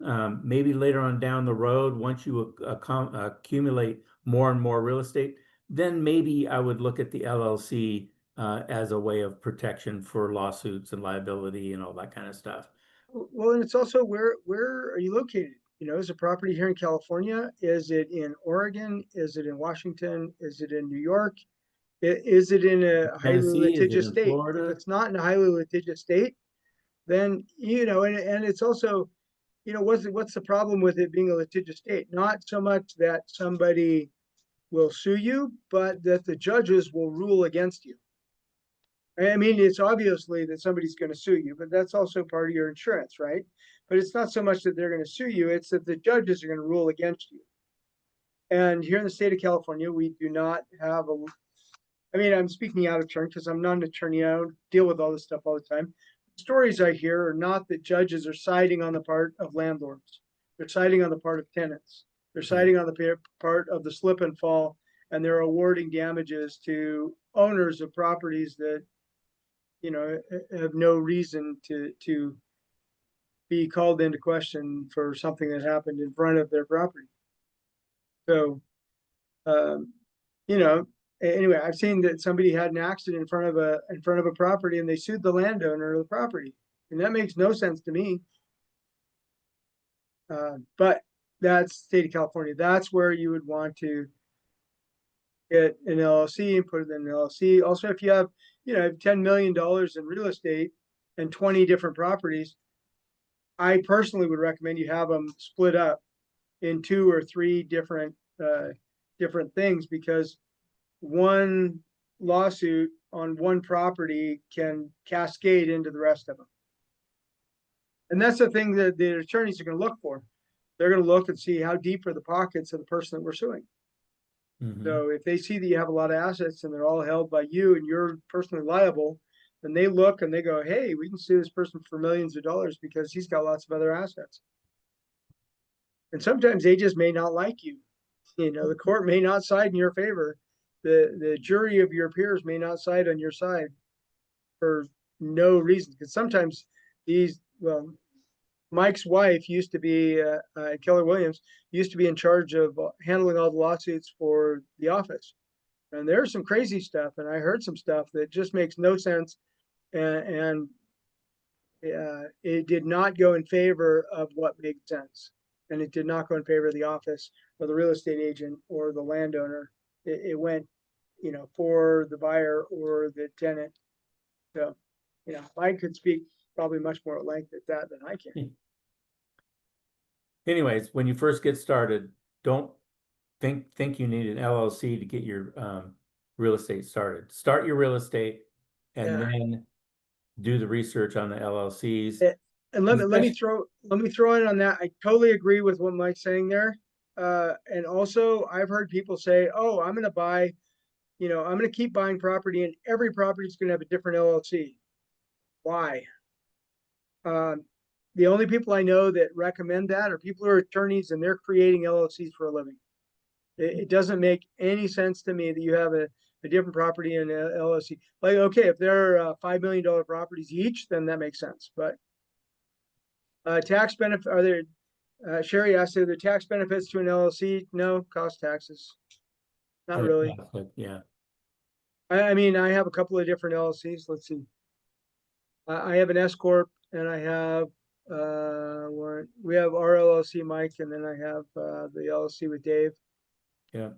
Maybe later on down the road, once you accumulate more and more real estate, then maybe I would look at the LLC as a way of protection for lawsuits and liability and all that kind of stuff. Well, and it's also where are you located? You know, is the property here in California? Is it in Oregon? Is it in Washington? Is it in New York? Is it in a highly Tennessee, is it litigious in state? If Florida? it's not in a highly litigious state, then, you know, and it's also, you know, what's the problem with it being a litigious state? Not so much that somebody will sue you, but that the judges will rule against you. I mean, it's obviously that somebody's going to sue you, but that's also part of your insurance, right? But it's not so much that they're going to sue you, it's that the judges are going to rule against you. And here in the state of California, we do not have a, I mean, I'm speaking out of turn because I'm not an attorney. I don't deal with all this stuff all the time. The stories I hear are not that judges are siding on the part of landlords. They're siding on the part of tenants. They're siding on the part of the slip and fall, and they're awarding damages to owners of properties that, you know, have no reason to be called into question for something that happened in front of their property. So, you know, anyway, I've seen that somebody had an accident in front of a property and they sued the landowner of the property, and that makes no sense to me. But that's state of California. That's where you would want to get an LLC and put it in an LLC. Also, if you have, you know, $10 million in real estate and 20 different properties, I personally would recommend you have them split up in 2 or 3 different things, because one lawsuit on one property can cascade into the rest of them. And that's the thing that the attorneys are going to look for. They're going to look and see how deep are the pockets of the person that we're suing. Mhm. So if they see that you have a lot of assets and they're all held by you and you're personally liable, then they look and they go, hey, we can sue this person for millions of dollars because he's got lots of other assets. And sometimes they just may not like you. You know, the court may not side in your favor. The jury of your peers may not side on your side for no reason. Because sometimes well, Mike's wife used to be, Keller Williams, used to be in charge of handling all the lawsuits for the office. And there's some crazy stuff, and I heard some stuff that just makes no sense. And it did not go in favor of what made sense. And it did not go in favor of the office or the real estate agent or the landowner. It went, you know, for the buyer or the tenant. So, you know, I could speak probably much more at length at that than I can. Anyways, when you first get started, don't think you need an LLC to get your real estate started. Start your real estate and Yeah. then do the research on the LLCs. And let me throw in on that. I totally agree with what Mike's saying there. And also I've heard people say, oh, I'm gonna buy, you know, I'm gonna keep buying property and every property is gonna have a different LLC. Why? The only people I know that recommend that are people who are attorneys and they're creating LLCs for a living. It doesn't make any sense to me that you have a different property in an LLC. Like, okay, if they're $5 million properties each, then that makes sense. But tax benefit, are there, Sherry asked, are there tax benefits to an LLC? No, cost taxes. Not really. Yeah. I mean, I have a couple of different LLCs. Let's see. I have an S Corp and I have, we have our LLC, Mike, and then I have the LLC with Dave. Yeah.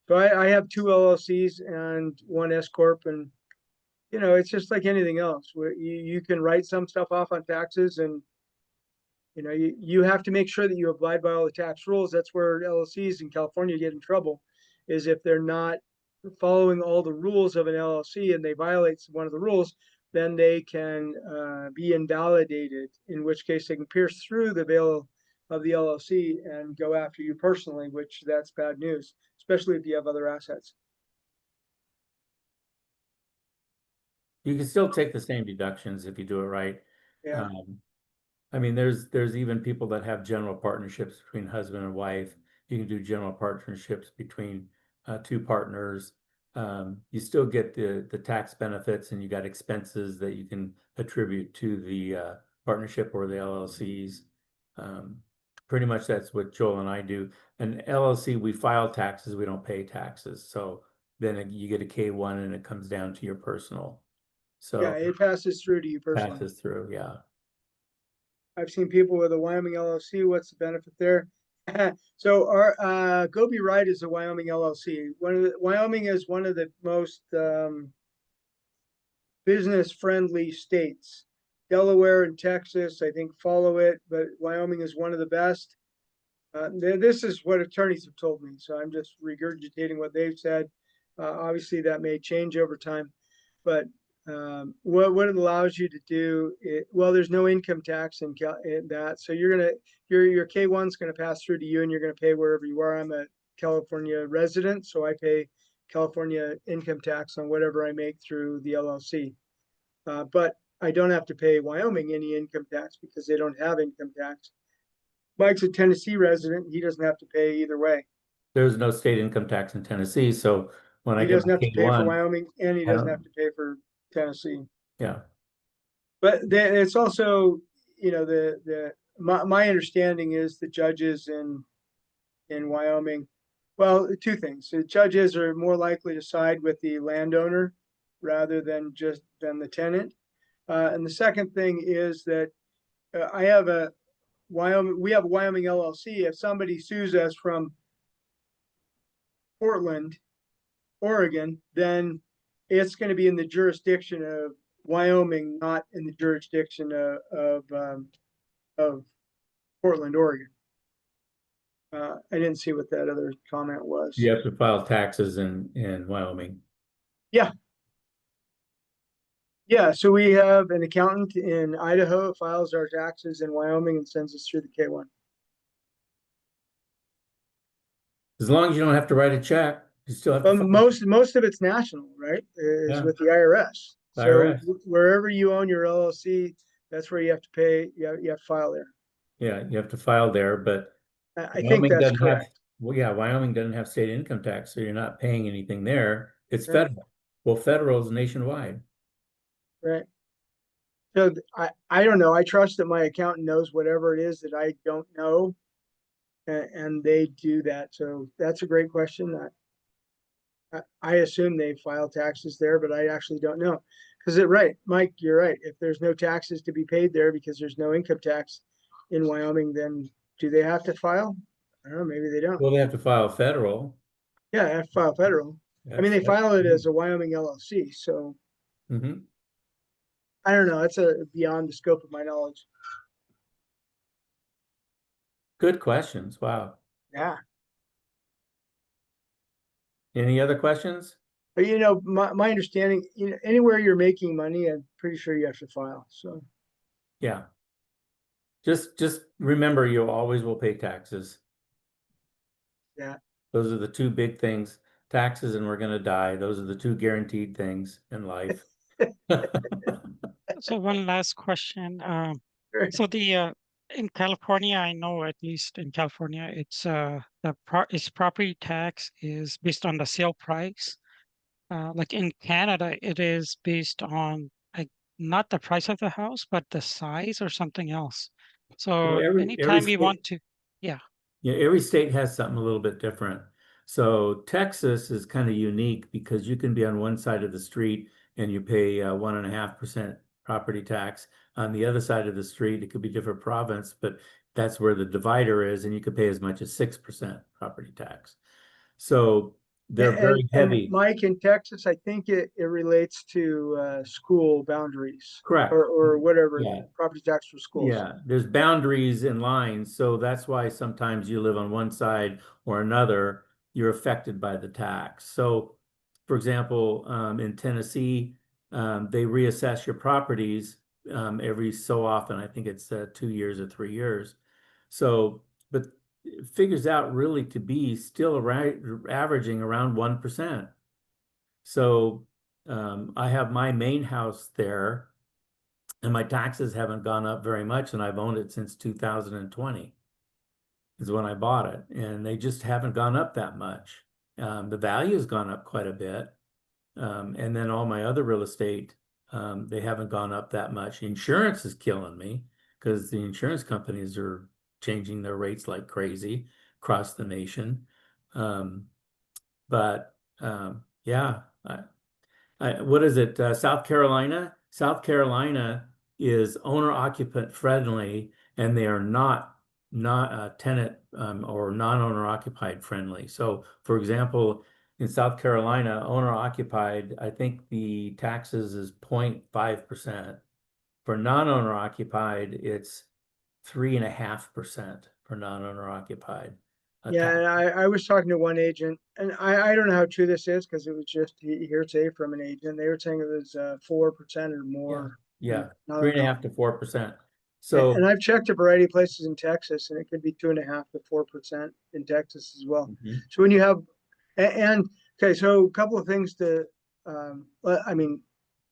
So I have 2 LLCs and 1 S Corp, and, you know, it's just like anything else where you can write some stuff off on taxes, and, you know, you have to make sure that you abide by all the tax rules. That's where LLCs in California get in trouble, is if they're not following all the rules of an LLC and they violate one of the rules, then they can be invalidated, in which case they can pierce through the veil of the LLC and go after you personally, which that's bad news, especially if you have other assets. You can still take the same deductions if you do it right. Yeah. I mean, there's even people that have general partnerships between husband and wife. You can do general partnerships between two partners. You still get the tax benefits, and you got expenses that you can attribute to the partnership or the LLCs. Pretty much that's what Joel and I do. An LLC, we file taxes, we don't pay taxes. So then you get a K-1 and it comes down to your personal. Yeah, So it passes through to you personally. passes through, yeah. I've seen people with a Wyoming LLC. What's the benefit there? So our Gobi Ride is a Wyoming LLC. Wyoming is one of the most business friendly states. Delaware and Texas, I think, follow it, but Wyoming is one of the best. This is what attorneys have told me, so I'm just regurgitating what they've said. Obviously, that may change over time, but what it allows you to do, well, there's no income tax in that, so your K-1 is gonna pass through to you, and you're gonna pay wherever you are. I'm a California resident, so I pay California income tax on whatever I make through the LLC. But I don't have to pay Wyoming any income tax because they don't have income tax. Mike's a Tennessee resident. He doesn't have to pay either way. There's no state income tax in Tennessee, so when I He get doesn't my have to pay for K-1, Wyoming, and he I doesn't don't- have to pay for Tennessee. yeah, But then it's also, my understanding is the judges in Wyoming, well, two things. The judges are more likely to side with the landowner rather than the tenant. And the second thing is that we have a Wyoming LLC. If somebody sues us from Portland, Oregon, then it's going to be in the jurisdiction of Wyoming, not in the jurisdiction of Portland, Oregon. I didn't see what that other comment was. you have to file taxes in Wyoming. Yeah, so we have an accountant in Idaho, files our taxes in Wyoming and sends us through the K-1. As long as you don't have to write a check, you still have to But file. most of it's national, right? Is Yeah. with the IRS. So IRS. wherever you own your LLC, that's where you have to pay. You have to file there. Yeah, you have to file there, but I think Wyoming that's doesn't have, correct. well, yeah, Wyoming doesn't have state income tax, so you're not paying anything there. It's Right. federal. Well, federal is nationwide. Right. So I don't know. I trust that my accountant knows whatever it is that I don't know. And they do that. So that's a great question. I assume they file taxes there, but I actually don't know. Because right, Mike, you're right. If there's no taxes to be paid there because there's no income tax in Wyoming, then do they have to file? I don't know, maybe they don't. Well, they have to file federal. Yeah, they have to file federal. I mean, they file it as a Wyoming LLC, so Mm-hmm. I don't know. It's beyond the scope of my knowledge. Good questions. Wow. Yeah. Any other questions? But my understanding, anywhere you're making money, I'm pretty sure you have to file. So Yeah. Just remember, you always will pay taxes. Yeah. Those are the two big things, taxes and we're gonna die. Those are the two guaranteed things in life. So one last question. So in California, I know at least in California, it's its property tax is based on the sale price. Like in Canada, it is based on not the price of the house, but the size or something else. So every anytime you state- want to, Yeah, every state has something a little bit different. So Texas is kind of unique because you can be on one side of the street and you pay 1.5% property tax. On the other side of the street, it could be different province, but that's where the divider is, and you could pay as much as 6% property tax. So they're very heavy. Mike, in Texas, I think it relates to school boundaries. Correct. Or whatever, Yeah. property tax for schools. Yeah, there's boundaries and lines, so that's why sometimes you live on one side or another, you're affected by the tax. So, for example, in Tennessee, they reassess your properties every so often. I think it's 2 years or 3 years. So, but it figures out really to be still averaging around 1%. So, I have my main house there. And my taxes haven't gone up very much, and I've owned it since 2020 is when I bought it, and they just haven't gone up that much. The value has gone up quite a bit. And then all my other real estate, they haven't gone up that much. Insurance is killing me because the insurance companies are changing their rates like crazy across the nation. Yeah, what is it? South Carolina? South Carolina is owner occupant friendly, and they are not tenant or non-owner occupied friendly. So for example, in South Carolina, owner occupied, I think the taxes is 0.5%. For non-owner occupied, it's 3.5% for non-owner occupied. Yeah, and I was talking to one agent, and I don't know how true this is because it was just hearsay from an agent. They were saying it was 4% or more. Yeah, Not 3.5 to 4%. And So I've checked a variety of places in Texas, and it could be 2.5 to 4% in Texas as well. Mhm. So when you have, okay, so a couple of things to, I mean,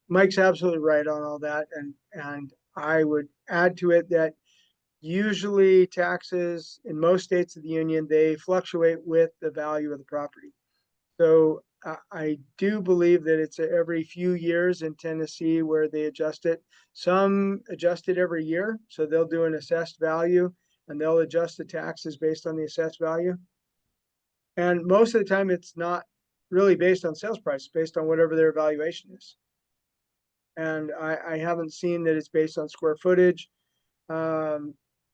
Mike's absolutely right on all that, and I would add to it that usually taxes in most states of the union, they fluctuate with the value of the property. So I do believe that it's every few years in Tennessee where they adjust it. Some adjust it every year, so they'll do an assessed value and they'll adjust the taxes based on the assessed value. And most of the time, it's not really based on sales price, based on whatever their valuation is. And I haven't seen that it's based on square footage.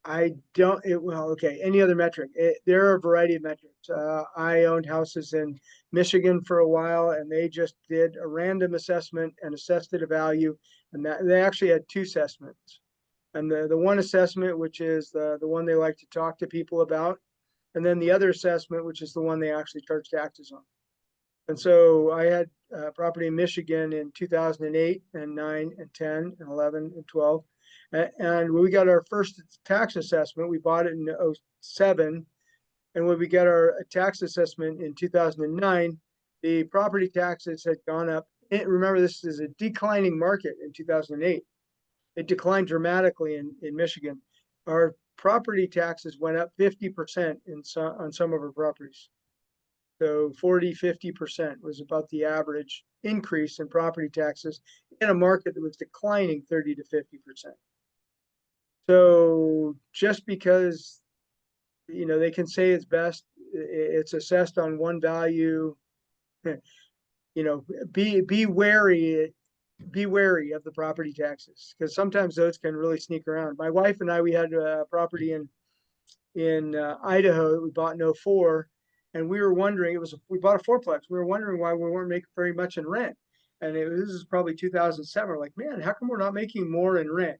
I don't, well, okay, any other metric. There are a variety of metrics. I owned houses in Michigan for a while, and they just did a random assessment and assessed it a value. And that they actually had two assessments. And the one assessment, which is the one they like to talk to people about, and then the other assessment, which is the one they actually charge taxes on. And so I had property in Michigan in 2008 and 9 and 10 and 11 and 12. And when we got our first tax assessment, we bought it in 2007. And when we got our tax assessment in 2009, the property taxes had gone up. Remember, this is a declining market in 2008. It declined dramatically in Michigan. Our property taxes went up 50% on some of our properties. So 40, 50% was about the average increase in property taxes in a market that was declining 30 to 50%. So just because, you know, they can say it's best, it's assessed on one value, you know, be wary of the property taxes, because sometimes those can really sneak around. My wife and I, we had a property in Idaho that we bought in 2004. And we were wondering, we bought a fourplex. We were wondering why we weren't making very much in rent. And this is probably 2007. We're like, man, how come we're not making more in rent?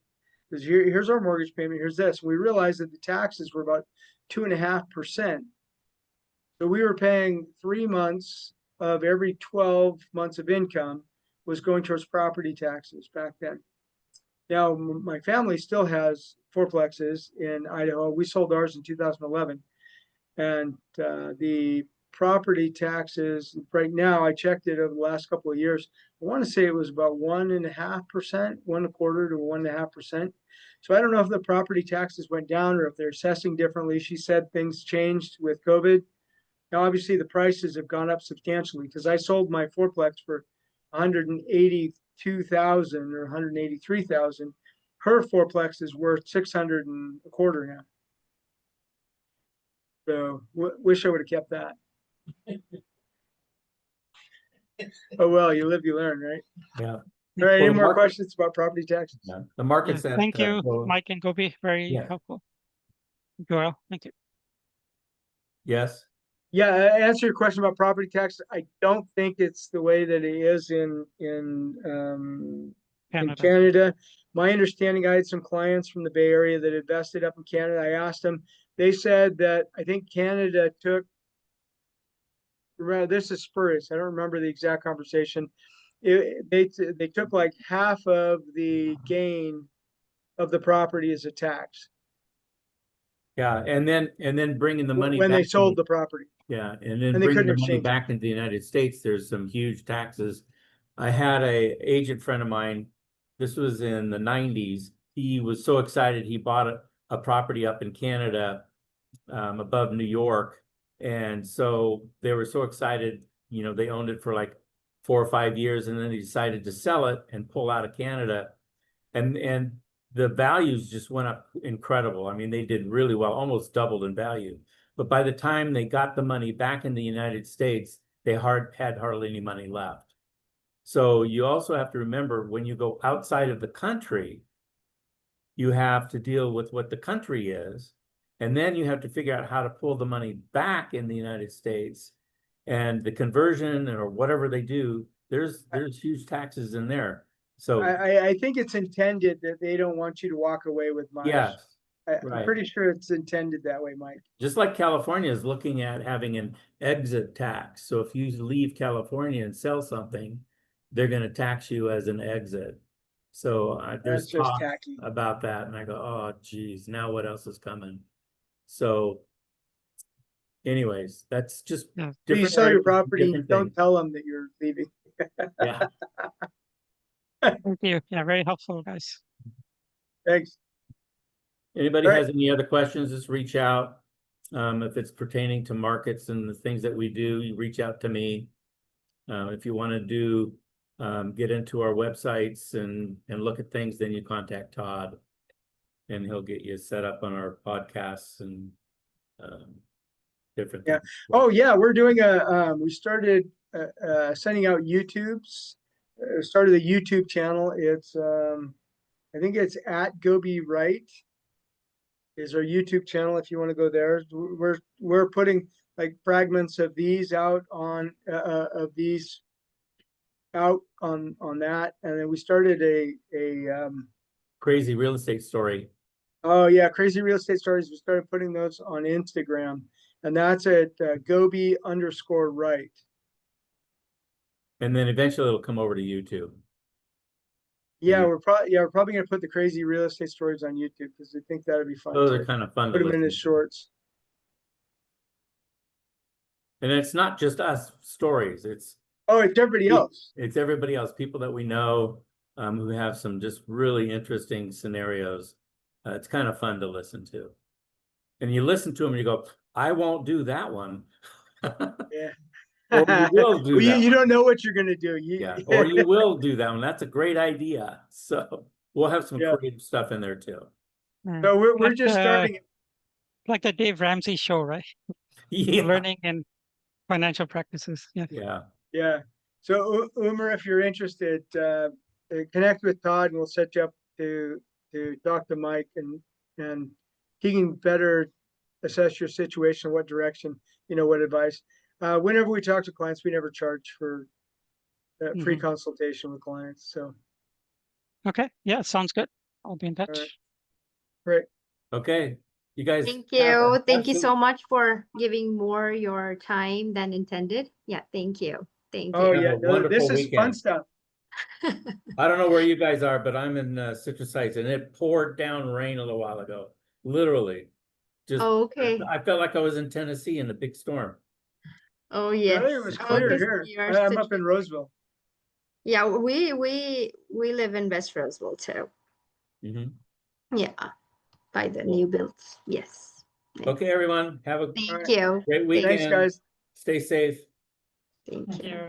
Because here's our mortgage payment, here's this. We realized that the taxes were about 2.5%. So we were paying 3 months of every 12 months of income was going towards property taxes back then. Now, my family still has fourplexes in Idaho. We sold ours in 2011. And the property taxes right now, I checked it over the last couple of years. I want to say it was about 1.5%, 1.25% to 1.5%. So I don't know if the property taxes went down or if they're assessing differently. She said things changed with COVID. Now, obviously, the prices have gone up substantially because I sold my fourplex for $182,000 or $183,000. Her fourplex is worth $625,000 now. So wish I would have kept that. Oh, well, you live, you learn, right? yeah, All right, Well, any the more market- questions about property taxes? yeah. The market's at Thank you, well, Mike and Gopi, very Yeah. helpful. Joel, thank you. yes. Yeah, answer your question about property tax. I don't think it's the way that it is in Canada. My understanding, I had some clients from the Bay Area that invested up in Canada. I asked them, they said that I think Canada took, this is spurious, I don't remember the exact conversation. They took like half of the gain of the property as a tax. Yeah, and then bringing the money when back they sold the property. Yeah, and then And they bringing couldn't the money exchange it. back into the United States, there's some huge taxes. I had a agent friend of mine this was in the 90s. He was so excited he bought a property up in Canada, above New York. And so they were so excited, you know, they owned it for like 4 or 5 years, and then they decided to sell it and pull out of Canada. And the values just went up incredible. I mean, they did really well, almost doubled in value. But by the time they got the money back in the United States, they had hardly any money left. So you also have to remember, when you go outside of the country, you have to deal with what the country is. And then you have to figure out how to pull the money back in the United States, and the conversion or whatever they do, there's huge taxes in there. So I think it's intended that they don't want you to walk away with much. yes, I'm right. pretty sure it's intended that way, Mike. Just like California is looking at having an exit tax. So if you leave California and sell something, they're going to tax you as an exit. So there's That's just talk tacky. about that, and I go, oh geez, now what else is coming? So anyways, that's just Yeah. If you different sell your areas, property, different don't things. tell them that you're leaving. Yeah. Thank you. Yeah, very helpful, guys. Thanks. Anybody All right. has any other questions, just reach out. If it's pertaining to markets and the things that we do, you reach out to me. If you want to do, get into our websites and look at things, then you contact Todd, and he'll get you set up on our podcasts and different Yeah. things. Oh yeah, we're doing we started sending out YouTubes. Started a YouTube channel. It's I think it's at Gobi Right is our YouTube channel. If you want to go there, we're putting like fragments of these out on on that, and then we started a Crazy real estate story. oh yeah, crazy real estate stories. We started putting those on Instagram, and that's at Gobi_right. And then eventually it'll come over to YouTube. Yeah, you- we're probably gonna put the crazy real estate stories on YouTube because I think that'd be fun. Those to are kind of fun to put them in listen as to. shorts. And it's not just us stories, it's Oh, it's everybody else. it's everybody else, people that we know, who have some just really interesting scenarios. It's kind of fun to listen to. And you listen to them and you go, I won't do that one. Yeah. Or you will do Well, that you one. don't know what you're gonna do. Yeah, or you will do that one. That's a great idea. So we'll have some Yeah. creative stuff in there too. Mm. So we're Like just the- starting. Like the Dave Ramsey show, right? Yeah, Learning and financial practices. Yeah. yeah. Yeah. So Umer, if you're interested, connect with Todd and we'll set you up to talk to Mike, and he can better assess your situation, what direction, what advice. Whenever we talk to clients, we never charge for free Mhm. consultation with clients. So Okay. Yeah, sounds good. I'll be in touch. right. Great. Okay, you guys. Thank have you. an Thank you so absolute- much for giving more your time than intended. Yeah, thank you. Thank Oh you. yeah, Have a no, this wonderful is fun weekend. stuff. I don't know where you guys are, but I'm in Citrus Heights, and it poured down rain a little while ago. Literally. Just Okay. I felt like I was in Tennessee in a big storm. Oh yes. Really, it was Oh, clear this here. year I'm such up in a- Roseville. Yeah, we live in West Roseville too. Mhm. Yeah, by the Cool. new builds. Yes. Okay, everyone, have a Thank Alright. you. great Thanks, weekend. Thanks, guys. Stay safe. Thank Thank you. you.